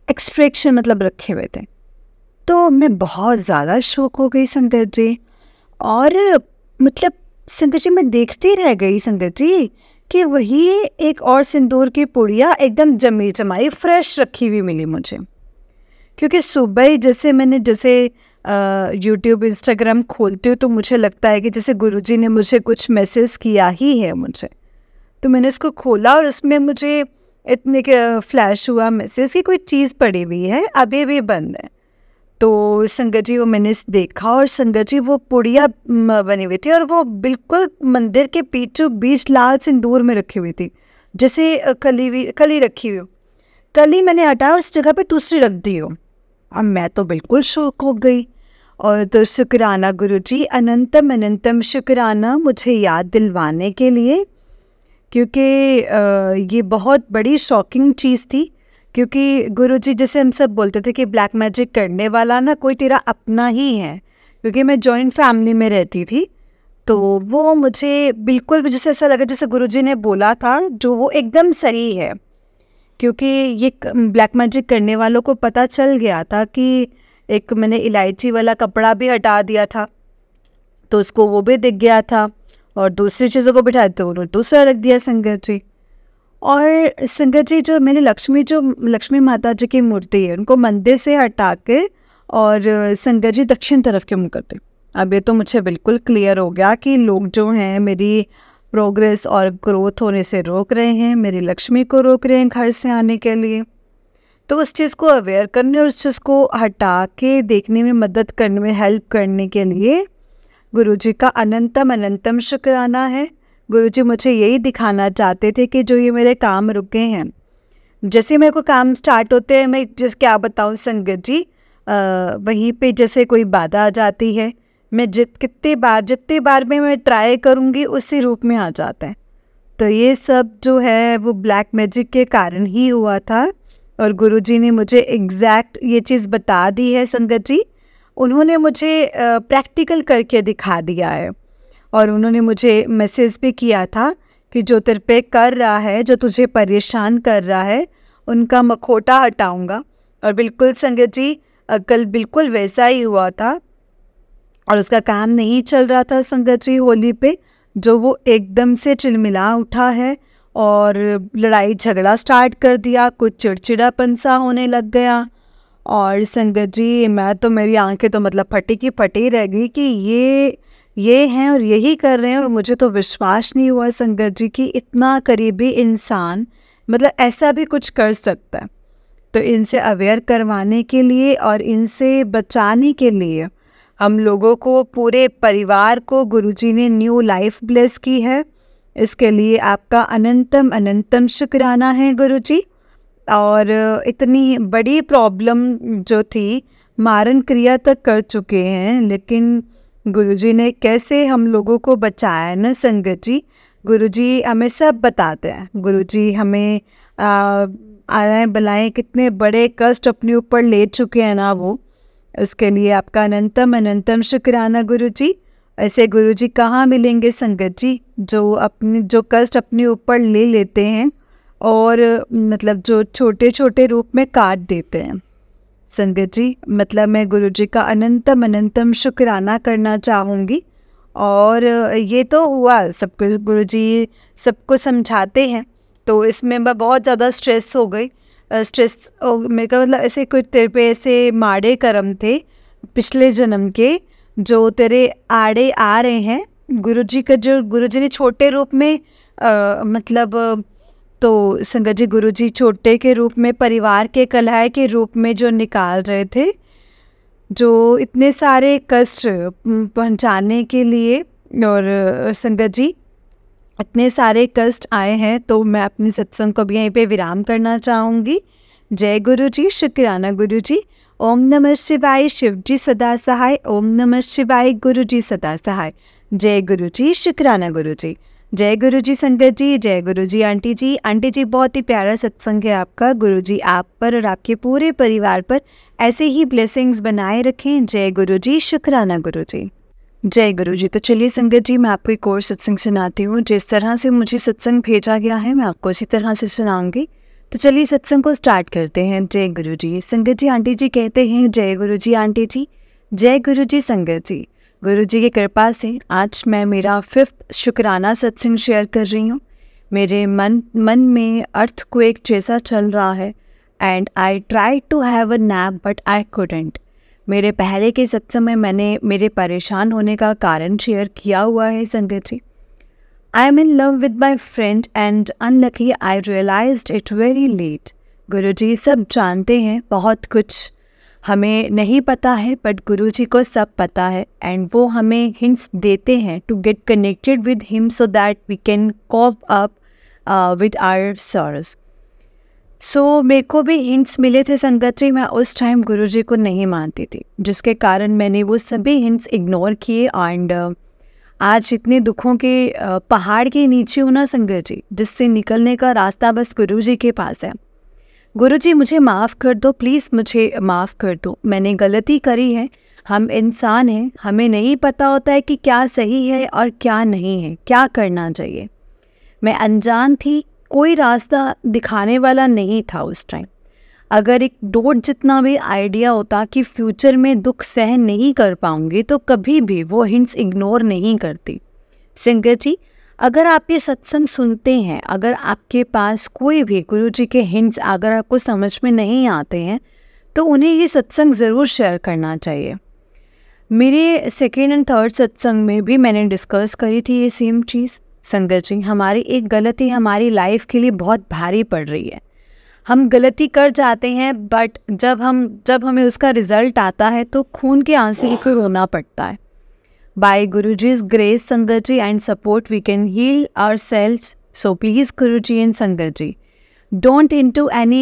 एक्सट्रैक्शन मतलब रखे हुए थे। तो मैं बहुत ज़्यादा शौक हो गई संगत जी, और मतलब संगत जी मैं देखती रह गई संगत जी कि वही एक और सिंदूर की पुड़िया एकदम जमी जमाई फ्रेश रखी हुई मिली मुझे। क्योंकि सुबह ही जैसे मैंने यूट्यूब इंस्टाग्राम खोलती हूँ, तो मुझे लगता है कि जैसे गुरुजी ने मुझे कुछ मैसेज किया ही है मुझे। तो मैंने इसको खोला, और उसमें मुझे इतने फ्लैश हुआ मैसेज कि कोई चीज़ पड़ी हुई है, अभी भी बंद है। तो संगत जी वो मैंने देखा, और संगत जी वो पुड़िया बनी हुई थी, और वो बिल्कुल मंदिर के बीचों बीच लाल सिंदूर में रखी हुई थी, जैसे कली रखी हुई हो। कली मैंने हटाया, उस जगह पे दूसरी रख दी हो। अब मैं तो बिल्कुल शौक हो गई। और तो शुक्राना गुरुजी, अनंतम अनंतम शुक्राना मुझे याद दिलवाने के लिए, क्योंकि ये बहुत बड़ी शॉकिंग चीज़ थी। क्योंकि गुरुजी जैसे हम सब बोलते थे कि ब्लैक मैजिक करने वाला ना कोई तेरा अपना ही है, क्योंकि मैं जॉइंट फैमिली में रहती थी। तो वो मुझे बिल्कुल जैसे ऐसा लगा जैसे गुरुजी ने बोला था, जो वो एकदम सही है। क्योंकि ये ब्लैक मैजिक करने वालों को पता चल गया था कि एक मैंने इलायची वाला कपड़ा भी हटा दिया था, तो उसको वो भी दिख गया था, और दूसरी चीज़ों को बिठाए तो उन्होंने दूसरा रख दिया संगत जी। और संगत जी जो मैंने लक्ष्मी माता जी की मूर्ति है, उनको मंदिर से हटा के और संगत जी दक्षिण तरफ के मुँह करते। अब ये तो मुझे बिल्कुल क्लियर हो गया कि लोग जो हैं मेरी प्रोग्रेस और ग्रोथ होने से रोक रहे हैं, मेरी लक्ष्मी को रोक रहे हैं घर से आने के लिए। तो उस चीज़ को अवेयर करने और उस चीज़ को हटा के देखने में मदद करने में हेल्प करने के लिए गुरुजी का अनंतम अनंतम शुक्राना है। गुरुजी मुझे यही दिखाना चाहते थे कि जो ये मेरे काम रुके हैं, जैसे मेरे को काम स्टार्ट होते हैं, मैं क्या बताऊँ संगत जी, वहीं पे जैसे कोई बाधा आ जाती है, मैं जितनी बार भी मैं ट्राई करूँगी उसी रूप में आ जाता है। तो ये सब जो है वो ब्लैक मैजिक के कारण ही हुआ था, और गुरुजी ने मुझे एग्जैक्ट ये चीज़ बता दी है संगत जी। उन्होंने मुझे प्रैक्टिकल करके दिखा दिया है, और उन्होंने मुझे मैसेज भी किया था कि जो तेरे पे कर रहा है, जो तुझे परेशान कर रहा है, उनका मखौटा हटाऊंगा। और बिल्कुल संगत जी, कल बिल्कुल वैसा ही हुआ था और उसका काम नहीं चल रहा था संगत जी होली पे, जो वो एकदम से चिलमिला उठा है और लड़ाई झगड़ा स्टार्ट कर दिया, कुछ चिड़चिड़ापन सा होने लग गया। और संगत जी मैं तो, मेरी आंखें तो मतलब फटी की फटी रह गई कि ये हैं और यही कर रहे हैं। और मुझे तो विश्वास नहीं हुआ संगत जी कि इतना करीबी इंसान मतलब ऐसा भी कुछ कर सकता है। तो इनसे अवेयर करवाने के लिए और इनसे बचाने के लिए हम लोगों को, पूरे परिवार को गुरुजी ने न्यू लाइफ ब्लेस की है। इसके लिए आपका अनंतम अनंतम शुक्राना है गुरुजी। और इतनी बड़ी प्रॉब्लम जो थी, मारण क्रिया तक कर चुके हैं, लेकिन गुरुजी ने कैसे हम लोगों को बचाया है ना संगत जी। गुरुजी हमें सब बताते हैं। गुरुजी हमें आए बलाएं कितने बड़े कष्ट अपने ऊपर ले चुके हैं ना वो, उसके लिए आपका अनंतम अनंतम शुक्राना गुरुजी। ऐसे गुरुजी कहाँ मिलेंगे संगत जी, जो कष्ट अपने ऊपर ले लेते हैं और मतलब जो छोटे छोटे रूप में काट देते हैं संगत जी। मतलब मैं गुरुजी का अनंतम अनंतम शुक्राना करना चाहूँगी। और ये तो हुआ सब कुछ, गुरुजी सबको समझाते हैं, तो इसमें मैं बहुत ज़्यादा स्ट्रेस हो गई। मेरे का मतलब ऐसे कुछ तेरे पे ऐसे माड़े कर्म थे पिछले जन्म के, जो तेरे आड़े आ रहे हैं। गुरुजी का जो गुरुजी ने छोटे रूप में मतलब, तो संगत जी गुरुजी छोटे के रूप में, परिवार के कलह के रूप में जो निकाल रहे थे, जो इतने सारे कष्ट पहुंचाने के लिए। और संगत जी इतने सारे कष्ट आए हैं, तो मैं अपनी सत्संग को भी यहीं पे विराम करना चाहूँगी। जय गुरु जी, शुक्राना गुरु जी। ओम नमः शिवाय, शिव जी सदा सहाय। ओम नमः शिवाय, गुरु जी सदा सहाय। जय गुरु जी, शुक्राना गुरु जी। जय गुरु जी संगत जी, जय गुरु जी आंटी जी। आंटी जी बहुत ही प्यारा सत्संग है आपका। गुरु जी आप पर और आपके पूरे परिवार पर ऐसे ही ब्लेसिंग्स बनाए रखें। जय गुरु जी, शुक्राना गुरु जी। जय गुरु जी। तो चलिए संगत जी, मैं आपको एक और सत्संग सुनाती हूँ। जिस तरह से मुझे सत्संग भेजा गया है मैं आपको इसी तरह से सुनाऊंगी। तो चलिए सत्संग को स्टार्ट करते हैं। जय गुरु जी। संगत जी आंटी जी कहते हैं जय गुरु जी आंटी जी। जय गुरु जी संगत जी। गुरु जी की कृपा से आज मैं मेरा 5th शुक्राना सत्संग शेयर कर रही हूँ। मेरे मन में अर्थक्वेक जैसा चल रहा है and I try to have a nap but I couldn't. मेरे पहले के सत्संग में मैंने मेरे परेशान होने का कारण शेयर किया हुआ है Sangat ji. I am in love with my friend and unlucky I realized it very late. Guru ji सब जानते हैं, बहुत कुछ हमें नहीं पता है, बट गुरुजी को सब पता है एंड वो हमें हिंट्स देते हैं to get connected with him so that we can cope up with our sorrows. So मेरे को भी हिंट्स मिले थे संगत जी। मैं उस टाइम गुरुजी को नहीं मानती थी, जिसके कारण मैंने वो सभी हिंट्स इग्नोर किए एंड आज इतने दुखों के पहाड़ के नीचे हूँ ना संगत जी, जिससे निकलने का रास्ता बस गुरुजी के पास है। गुरुजी मुझे माफ़ कर दो, प्लीज़ मुझे माफ़ कर दो। मैंने गलती करी है, हम इंसान हैं, हमें नहीं पता होता है कि क्या सही है और क्या नहीं है, क्या करना चाहिए। मैं अनजान थी, कोई रास्ता दिखाने वाला नहीं था उस टाइम। अगर एक डोट जितना भी आइडिया होता कि फ्यूचर में दुख सहन नहीं कर पाऊंगी, तो कभी भी वो हिंट्स इग्नोर नहीं करती। संगत जी अगर आप ये सत्संग सुनते हैं, अगर आपके पास कोई भी गुरुजी के हिंट्स अगर आपको समझ में नहीं आते हैं, तो उन्हें ये सत्संग ज़रूर शेयर करना चाहिए। मेरे 2nd and 3rd सत्संग में भी मैंने डिस्कस करी थी ये सेम चीज़। संगत जी हमारी एक गलती हमारी लाइफ के लिए बहुत भारी पड़ रही है। हम गलती कर जाते हैं, बट जब हमें उसका रिज़ल्ट आता है तो खून के आंसू को रोना पड़ता है। By Guruji's grace, Sangatji, and support, we can heal ourselves. So please, Guruji and Sangatji, don't into any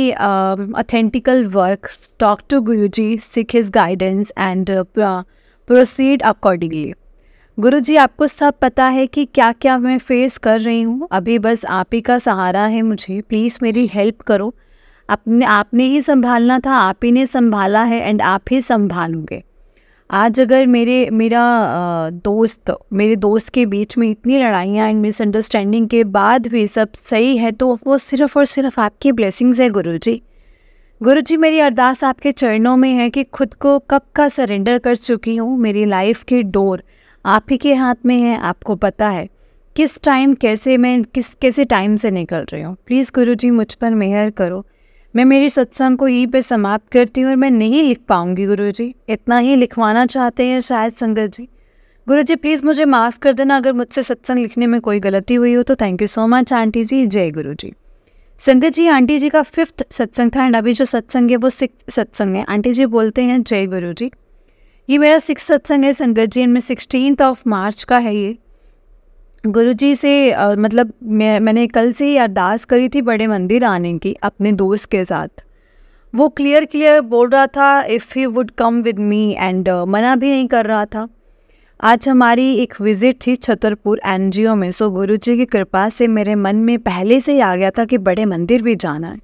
authentical work. Talk to Guruji, seek his guidance, and proceed accordingly. गुरुजी आपको सब पता है कि क्या क्या मैं फेस कर रही हूँ। अभी बस आप ही का सहारा है मुझे, प्लीज़ मेरी हेल्प करो। आपने ही संभालना था, आप ही ने संभाला है एंड आप ही संभालोगे। आज अगर मेरे दोस्त के बीच में इतनी लड़ाइयाँ एंड मिसअंडरस्टैंडिंग के बाद भी सब सही है, तो वो सिर्फ़ और सिर्फ आपकी ब्लेसिंग्स है गुरुजी। गुरुजी, मेरी अरदास आपके चरणों में है कि खुद को कब का सरेंडर कर चुकी हूँ। मेरी लाइफ की डोर आप ही के हाथ में है। आपको पता है किस टाइम कैसे टाइम से निकल रही हूँ। प्लीज़ गुरुजी मुझ पर मेहर करो। मैं मेरी सत्संग को यहीं पे समाप्त करती हूँ और मैं नहीं लिख पाऊँगी गुरुजी। इतना ही लिखवाना चाहते हैं शायद संगत जी। गुरुजी प्लीज़ मुझे माफ़ कर देना अगर मुझसे सत्संग लिखने में कोई गलती हुई हो तो। Thank you so much aunty ji. जय गुरुजी। संगत जी, आंटी जी का 5th सत्संग था एंड अभी जो सत्संग है वो 6th सत्संग है। आंटी जी बोलते हैं जय गुरुजी। ये मेरा 6th सत्संग है संगत जी, इनमें 16 मार्च का है ये। गुरुजी से मतलब मैंने कल से ही अरदास करी थी बड़े मंदिर आने की अपने दोस्त के साथ। वो क्लियर बोल रहा था if he would come with me and मना भी नहीं कर रहा था। आज हमारी एक विज़िट थी छतरपुर एनजीओ में। सो गुरुजी की कृपा से मेरे मन में पहले से ही आ गया था कि बड़े मंदिर भी जाना है।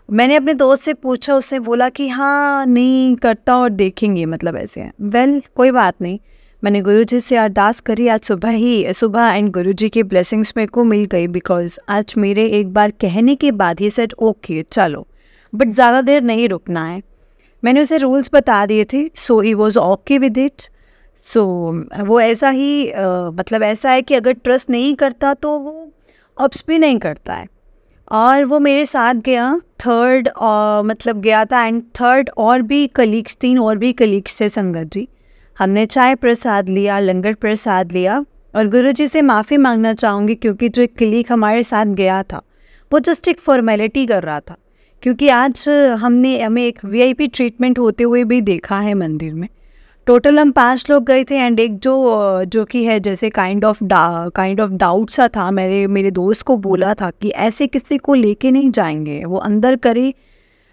मैंने अपने दोस्त से पूछा, उसने बोला कि हाँ नहीं करता और देखेंगे, मतलब ऐसे है। वेल कोई बात नहीं। मैंने गुरुजी से अरदास करी आज सुबह एंड गुरुजी की ब्लेसिंग्स मेरे को मिल गई। बिकॉज आज मेरे एक बार कहने के बाद ही सेड ओके चलो, बट ज़्यादा देर नहीं रुकना है। मैंने उसे रूल्स बता दिए थे। So he was okay with it. So वो ऐसा ही मतलब ऐसा है कि अगर ट्रस्ट नहीं करता तो वो ऑप्स भी नहीं करता है। और वो मेरे साथ गया मतलब गया था एंड 3rd और भी कलीग्स, 3 और भी कलीग्स थे संगत जी। हमने चाय प्रसाद लिया, लंगर प्रसाद लिया। और गुरुजी से माफ़ी मांगना चाहूँगी क्योंकि जो एक कलीग हमारे साथ गया था वो जस्ट एक फॉर्मेलिटी कर रहा था, क्योंकि आज हमें एक VIP ट्रीटमेंट होते हुए भी देखा है मंदिर में। टोटल हम 5 लोग गए थे एंड एक जो कि है जैसे काइंड ऑफ डाउट सा था। मेरे दोस्त को बोला था कि ऐसे किसी को लेके नहीं जाएंगे, वो अंदर करे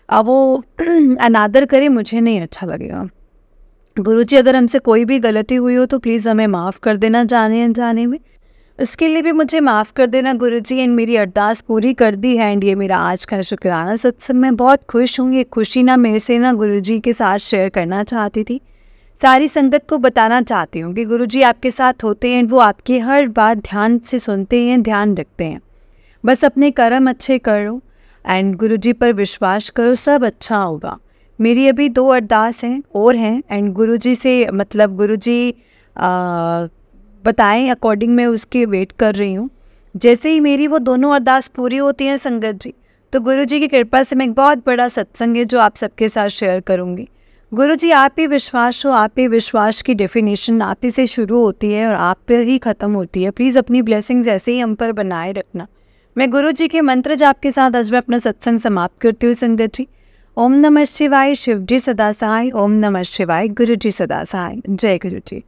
वो अनादर करे, मुझे नहीं अच्छा लगेगा। गुरुजी अगर हमसे कोई भी गलती हुई हो तो प्लीज़ हमें माफ़ कर देना जाने अनजाने में। उसके लिए भी मुझे माफ़ कर देना गुरुजी। एंड मेरी अरदास पूरी कर दी है एंड ये मेरा आज का शुक्राना सत्संग। मैं बहुत खुश हूँ। ये खुशी ना मेरे से ना गुरुजी के साथ शेयर करना चाहती थी। सारी संगत को बताना चाहती हूँ कि गुरुजी आपके साथ होते हैं, वो आपकी हर बात ध्यान से सुनते हैं, ध्यान रखते हैं। बस अपने कर्म अच्छे करो एंड गुरुजी पर विश्वास करो, सब अच्छा होगा। मेरी अभी 2 अरदास हैं एंड गुरुजी से मतलब गुरुजी बताएं अकॉर्डिंग मैं उसकी वेट कर रही हूँ। जैसे ही मेरी वो दोनों अरदास पूरी होती हैं संगत जी, तो गुरुजी की कृपा से मैं एक बहुत बड़ा सत्संग है जो आप सबके साथ शेयर करूँगी। गुरुजी आप ही विश्वास हो, आप ही विश्वास की डेफिनेशन आप ही से शुरू होती है और आप पर ही ख़त्म होती है। प्लीज़ अपनी ब्लेसिंग्स ऐसे ही हम पर बनाए रखना। मैं गुरुजी के मंत्र जाप के साथ आज मैं अपना सत्संग समाप्त करती हूँ संगत जी। ओम नमः शिवाय, शिव जी सदा सहाय। ओम नमः शिवाय, गुरु जी सदा सहाय। जय गुरु जी।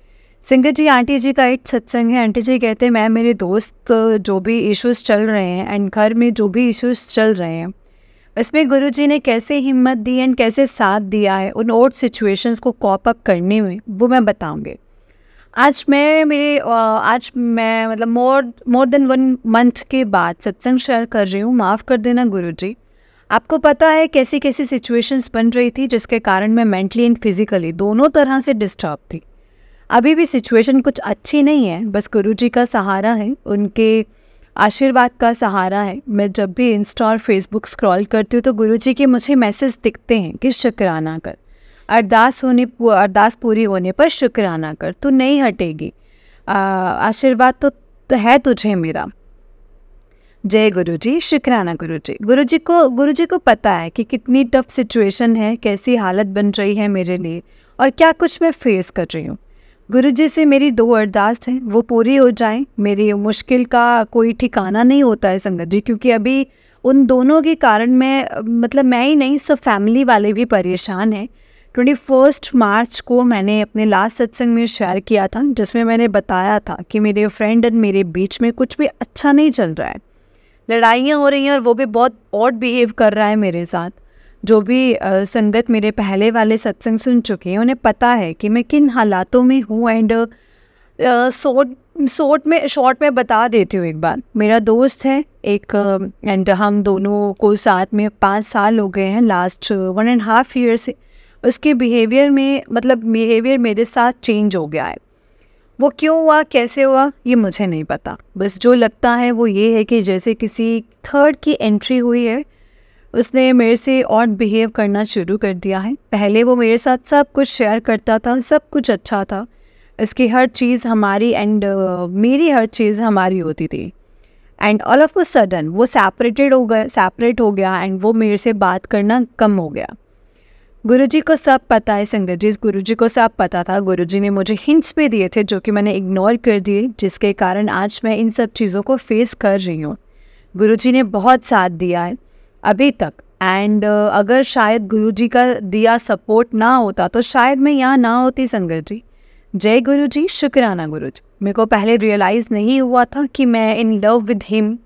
संगत जी, आंटी जी का 8 सत्संग है। आंटी जी कहते हैं मैं मेरे दोस्त जो भी इश्यूज़ चल रहे हैं एंड घर में जो भी इश्यूज़ चल रहे हैं, इसमें गुरुजी ने कैसे हिम्मत दी एंड कैसे साथ दिया है उन और सिचुएशंस को कॉप अप करने में, वो मैं बताऊंगी। आज मैं मतलब मोर देन 1 मंथ के बाद सत्संग शेयर कर रही हूँ। माफ़ कर देना गुरुजी। आपको पता है कैसी कैसी सिचुएशंस बन रही थी जिसके कारण मैं मेंटली एंड फिजिकली दोनों तरह से डिस्टर्ब थी। अभी भी सिचुएशन कुछ अच्छी नहीं है, बस गुरुजी का सहारा है, उनके आशीर्वाद का सहारा है। मैं जब भी इंस्टा और फेसबुक स्क्रॉल करती हूँ तो गुरुजी के मुझे मैसेज दिखते हैं कि शुक्राना कर, अरदास पूरी होने पर शुक्राना कर, तू नहीं हटेगी, आशीर्वाद तो है तुझे मेरा। जय गुरुजी, शुक्राना गुरुजी। गुरुजी को पता है कि कितनी टफ सिचुएशन है, कैसी हालत बन रही है मेरे लिए और क्या कुछ मैं फेस कर रही हूँ। गुरुजी से मेरी 2 अरदास हैं, वो पूरी हो जाएं। मेरी मुश्किल का कोई ठिकाना नहीं होता है संगत जी, क्योंकि अभी उन दोनों के कारण मैं ही नहीं, सब फैमिली वाले भी परेशान हैं। 21 मार्च को मैंने अपने लास्ट सत्संग में शेयर किया था जिसमें मैंने बताया था कि मेरे फ्रेंड और मेरे बीच में कुछ भी अच्छा नहीं चल रहा है, लड़ाइयाँ हो रही हैं और वो भी बहुत ऑड बिहेव कर रहा है मेरे साथ। जो भी संगत मेरे पहले वाले सत्संग सुन चुके हैं उन्हें पता है कि मैं किन हालातों में हूँ। एंड शॉर्ट में बता देती हूँ। एक बार मेरा दोस्त है एक एंड हम दोनों को साथ में 5 साल हो गए हैं, लास्ट 1.5 ईयर से उसके बिहेवियर में मतलब बिहेवियर मेरे साथ चेंज हो गया है। वो क्यों हुआ, कैसे हुआ, ये मुझे नहीं पता। बस जो लगता है वो ये है कि जैसे किसी थर्ड की एंट्री हुई है, उसने मेरे से और बिहेव करना शुरू कर दिया है। पहले वो मेरे साथ सब कुछ शेयर करता था, सब कुछ अच्छा था, इसकी हर चीज़ हमारी एंड मेरी हर चीज़ हमारी होती थी। And all of a sudden वो सेपरेट हो गया एंड वो मेरे से बात करना कम हो गया। गुरुजी को सब पता है संगत जी, गुरुजी को सब पता था। गुरुजी ने मुझे हिंट्स भी दिए थे जो कि मैंने इग्नोर कर दिए, जिसके कारण आज मैं इन सब चीज़ों को फेस कर रही हूँ। गुरुजी ने बहुत साथ दिया है अभी तक एंड अगर शायद गुरुजी का दिया सपोर्ट ना होता तो शायद मैं यहाँ ना होती संगत जी। जय गुरुजी, शुक्राना गुरुजी। मेरे को पहले रियलाइज़ नहीं हुआ था कि मैं इन love with him,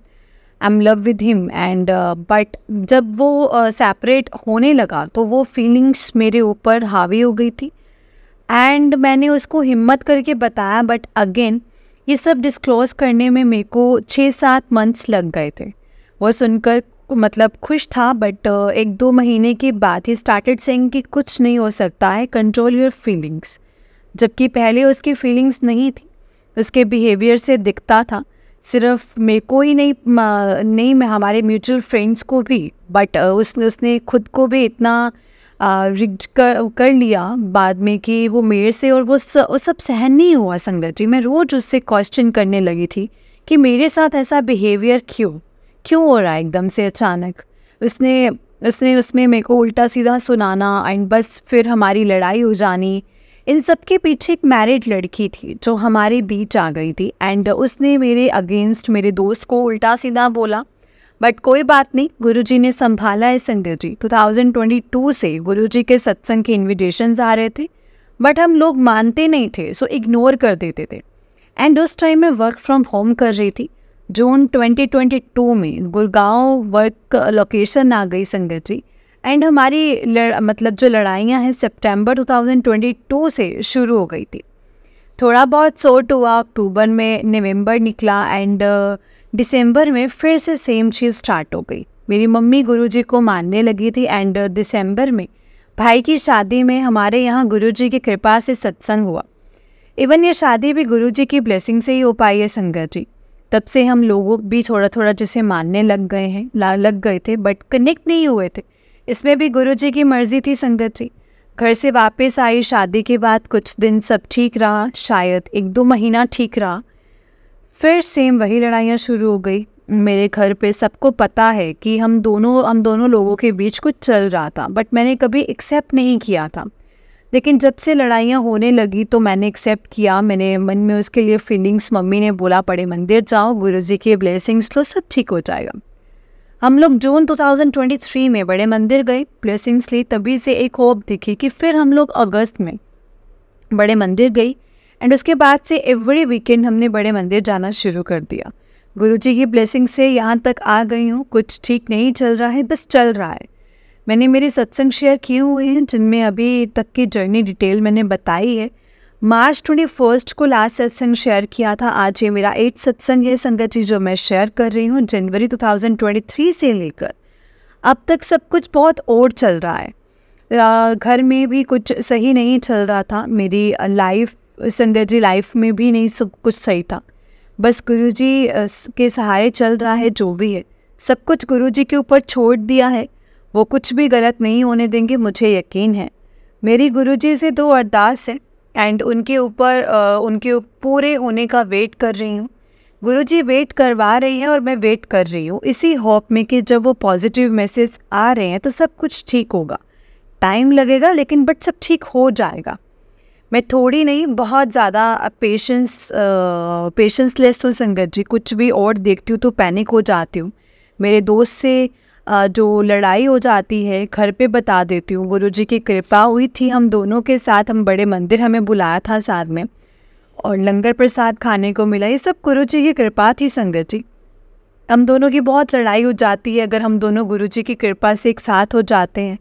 I am love with him and but जब वो सेपरेट होने लगा तो वो फीलिंग्स मेरे ऊपर हावी हो गई थी एंड मैंने उसको हिम्मत करके बताया। बट अगेन ये सब डिस्क्लोज़ करने में मेरे को 6-7 मंथ्स लग गए थे। वो सुनकर मतलब खुश था बट 1-2 महीने के बाद ही स्टार्टेड सेइंग कि कुछ नहीं हो सकता है, कंट्रोल योर फीलिंग्स। जबकि पहले उसकी फीलिंग्स नहीं थी, उसके बिहेवियर से दिखता था। सिर्फ मेरे को ही नहीं मैं हमारे म्यूचुअल फ्रेंड्स को भी, बट उसने खुद को भी इतना रिग्ड कर लिया बाद में कि वो मेरे से और वो सब सहन नहीं हुआ संगत जी। मैं रोज़ उससे क्वेश्चन करने लगी थी कि मेरे साथ ऐसा बिहेवियर क्यों हो रहा है एकदम से अचानक। उसने उसमें मेरे को उल्टा सीधा सुनाना एंड बस फिर हमारी लड़ाई हो जानी। इन सब के पीछे एक मैरिड लड़की थी जो हमारे बीच आ गई थी एंड उसने मेरे अगेंस्ट मेरे दोस्त को उल्टा सीधा बोला। बट कोई बात नहीं, गुरुजी ने संभाला है संगत जी। 2022 से गुरुजी के सत्संग के इन्विटेशंस आ रहे थे बट हम लोग मानते नहीं थे, सो इग्नोर कर देते थे। एंड उस टाइम मैं वर्क फ्रॉम होम कर रही थी। जून 2022 में गुड़गांव वर्क लोकेशन आ गई संगत जी एंड हमारी मतलब जो लड़ाइयाँ हैं सितंबर 2022 से शुरू हो गई थी। थोड़ा बहुत सॉर्ट हुआ, अक्टूबर में नवंबर निकला एंड दिसंबर में फिर से सेम चीज़ स्टार्ट हो गई। मेरी मम्मी गुरुजी को मानने लगी थी एंड दिसंबर में भाई की शादी में हमारे यहाँ गुरुजी की कृपा से सत्संग हुआ। इवन ये शादी भी गुरुजी की ब्लेसिंग से ही हो पाई है संगत जी। तब से हम लोगों भी थोड़ा थोड़ा जैसे मानने लग गए थे बट कनेक्ट नहीं हुए थे। इसमें भी गुरुजी की मर्ज़ी थी संगत जी। घर से वापस आई शादी के बाद कुछ दिन सब ठीक रहा, शायद 1-2 महीना ठीक रहा, फिर सेम वही लड़ाइयाँ शुरू हो गई। मेरे घर पे सबको पता है कि हम दोनों लोगों के बीच कुछ चल रहा था बट मैंने कभी एक्सेप्ट नहीं किया था। लेकिन जब से लड़ाइयाँ होने लगी तो मैंने एक्सेप्ट किया। मैंने मन में उसके लिए फीलिंग्स, मम्मी ने बोला बड़े मंदिर जाओ, गुरुजी के ब्लेसिंग्स लो, सब ठीक हो जाएगा। हम लोग जून 2023 में बड़े मंदिर गए, ब्लेसिंग्स ली, तभी से एक होप दिखी कि फिर हम लोग अगस्त में बड़े मंदिर गई एंड उसके बाद से एवरी वीकेंड हमने बड़े मंदिर जाना शुरू कर दिया। गुरुजी की ब्लेसिंग से यहाँ तक आ गई हूँ। कुछ ठीक नहीं चल रहा है, बस चल रहा है। मैंने मेरे सत्संग शेयर किए हुए हैं जिनमें अभी तक की जर्नी डिटेल मैंने बताई है। मार्च 21 को लास्ट सत्संग शेयर किया था। आज ये मेरा 8th सत्संग है संगत जी जो मैं शेयर कर रही हूँ। जनवरी 2023 से लेकर अब तक सब कुछ बहुत और चल रहा है। घर में भी कुछ सही नहीं चल रहा था, मेरी लाइफ संगत जी लाइफ में भी नहीं सब कुछ सही था। बस गुरुजी के सहारे चल रहा है। जो भी है सब कुछ गुरुजी के ऊपर छोड़ दिया है, वो कुछ भी गलत नहीं होने देंगे, मुझे यकीन है। मेरी गुरुजी से 2 अरदास है एंड उनके पूरे होने का वेट कर रही हूँ। गुरुजी वेट करवा रही है और मैं वेट कर रही हूँ इसी होप में कि जब वो पॉजिटिव मैसेज आ रहे हैं तो सब कुछ ठीक होगा। टाइम लगेगा लेकिन बट सब ठीक हो जाएगा। मैं थोड़ी नहीं बहुत ज़्यादा पेशेंसलेस हूँ संगत जी। कुछ भी और देखती हूँ तो पैनिक हो जाती हूँ। मेरे दोस्त से जो लड़ाई हो जाती है घर पे बता देती हूँ। गुरुजी की कृपा हुई थी हम दोनों के साथ, हम बड़े मंदिर हमें बुलाया था साथ में और लंगर प्रसाद खाने को मिला। ये सब गुरुजी की कृपा थी संगत जी। हम दोनों की बहुत लड़ाई हो जाती है अगर हम दोनों गुरुजी की कृपा से एक साथ हो जाते हैं।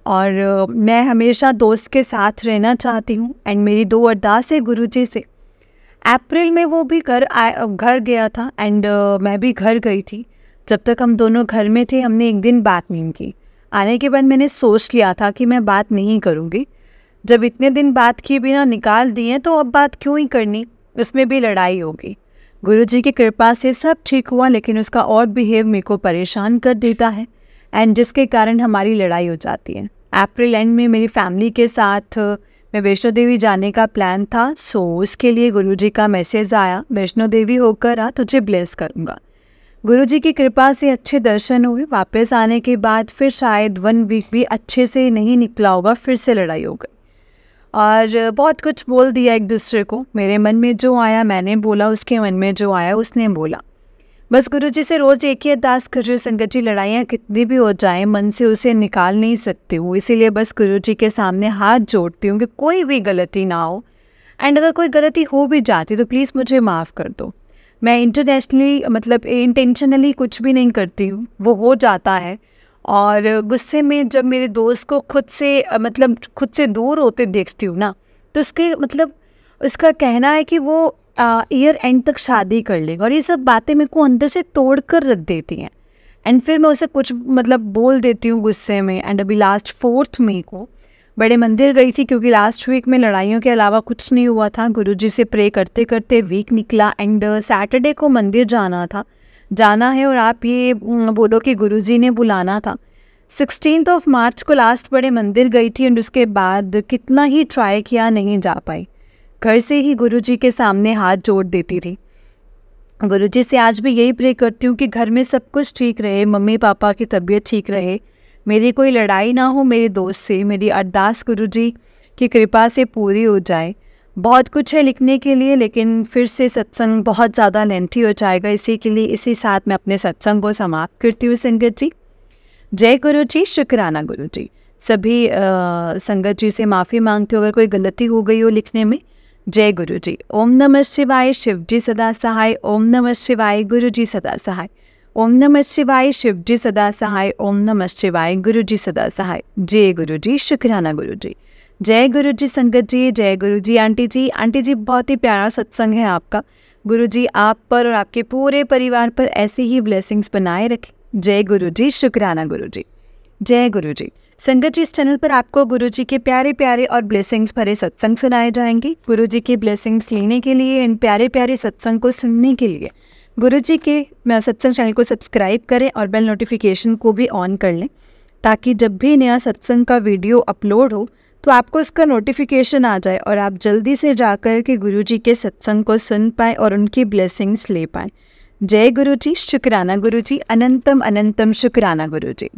और मैं हमेशा दोस्त के साथ रहना चाहती हूँ एंड मेरी 2 अरदास है गुरुजी से। अप्रैल में वो भी घर गया था एंड मैं भी घर गई थी। जब तक हम दोनों घर में थे हमने एक दिन बात नहीं की। आने के बाद मैंने सोच लिया था कि मैं बात नहीं करूँगी। जब इतने दिन बात किए बिना निकाल दिए तो अब बात क्यों ही करनी, उसमें भी लड़ाई होगी। गुरुजी की कृपा से सब ठीक हुआ, लेकिन उसका और बिहेव मेरे को परेशान कर देता है एंड जिसके कारण हमारी लड़ाई हो जाती है। अप्रैल एंड में मेरी फैमिली के साथ मैं वैष्णो देवी जाने का प्लान था। सो उसके लिए गुरुजी का मैसेज आया, वैष्णो देवी होकर आ, तुझे ब्लेस करूँगा। गुरुजी की कृपा से अच्छे दर्शन हुए। वापस आने के बाद फिर शायद 1 वीक भी अच्छे से नहीं निकला होगा, फिर से लड़ाई हो गई और बहुत कुछ बोल दिया एक दूसरे को। मेरे मन में जो आया मैंने बोला, उसके मन में जो आया उसने बोला। बस गुरुजी से रोज़ एक ही अरदास कर रही हूँ, संगत जी लड़ाइयाँ कितनी भी हो जाएं मन से उसे निकाल नहीं सकती हूँ। इसीलिए बस गुरुजी के सामने हाथ जोड़ती हूँ कि कोई भी गलती ना हो, एंड अगर कोई गलती हो भी जाती तो प्लीज़ मुझे माफ़ कर दो। मैं इंटरनेशनली मतलब इंटेंशनली कुछ भी नहीं करती हूँ, वो हो जाता है। और गुस्से में जब मेरे दोस्त को खुद से दूर होते देखती हूँ ना, तो उसके मतलब उसका कहना है कि वो ईयर एंड तक शादी कर लेगा, और ये सब बातें मेरे को अंदर से तोड़ कर रख देती हैं। एंड फिर मैं उसे कुछ बोल देती हूँ गुस्से में। एंड अभी लास्ट 4 मई को बड़े मंदिर गई थी, क्योंकि लास्ट वीक में लड़ाइयों के अलावा कुछ नहीं हुआ था। गुरुजी से प्रे करते करते वीक निकला एंड सैटरडे को मंदिर जाना है और आप ये बोलो कि गुरुजी ने बुलाना था। 16 मार्च को लास्ट बड़े मंदिर गई थी एंड उसके बाद कितना ही ट्राई किया नहीं जा पाई। घर से ही गुरुजी के सामने हाथ जोड़ देती थी। गुरुजी से आज भी यही प्रे करती हूँ कि घर में सब कुछ ठीक रहे, मम्मी पापा की तबीयत ठीक रहे, मेरी कोई लड़ाई ना हो मेरे दोस्त से। मेरी अरदास गुरुजी की कृपा से पूरी हो जाए। बहुत कुछ है लिखने के लिए, लेकिन फिर से सत्संग बहुत ज़्यादा लेंथी हो जाएगा, इसी साथ मैं अपने सत्संग को समाप्त करती हूँ। संगत जी जय गुरु जी, शुक्राना गुरु जी। सभी संगत जी से माफ़ी मांगती हूँ अगर कोई गलती हो गई हो लिखने में। जय गुरु जी। ओम नमः शिवाय, शिव जी सदा सहाय। ओम नमः शिवाय, गुरु जी सदा सहाय। ओम नमः शिवाय, शिव जी सदा सहाय। ओम नमः शिवाय, गुरु जी सदा सहाय। जय गुरु जी, शुक्राना गुरु जी। जय गुरु जी संगत जी, जय गुरु जी। आंटी जी बहुत ही प्यारा सत्संग है आपका। गुरु जी आप पर और आपके पूरे परिवार पर ऐसे ही ब्लेसिंग्स बनाए रखें। जय गुरु जी, शुक्राना गुरु जी। जय गुरु जी। संगत जी इस चैनल पर आपको गुरु जी के प्यारे प्यारे और ब्लेसिंग्स भरे सत्संग सुनाए जाएंगे। गुरु जी के ब्लेसिंग्स लेने के लिए, इन प्यारे प्यारे सत्संग को सुनने के लिए गुरु जी के सत्संग चैनल को सब्सक्राइब करें और बेल नोटिफिकेशन को भी ऑन कर लें, ताकि जब भी नया सत्संग का वीडियो अपलोड हो तो आपको उसका नोटिफिकेशन आ जाए और आप जल्दी से जाकर के गुरु जी के सत्संग को सुन पाएँ और उनकी ब्लेसिंग्स ले पाएँ। जय गुरु जी, शुक्राना गुरु जी। अनंतम अनंतम शुक्राना गुरु जी।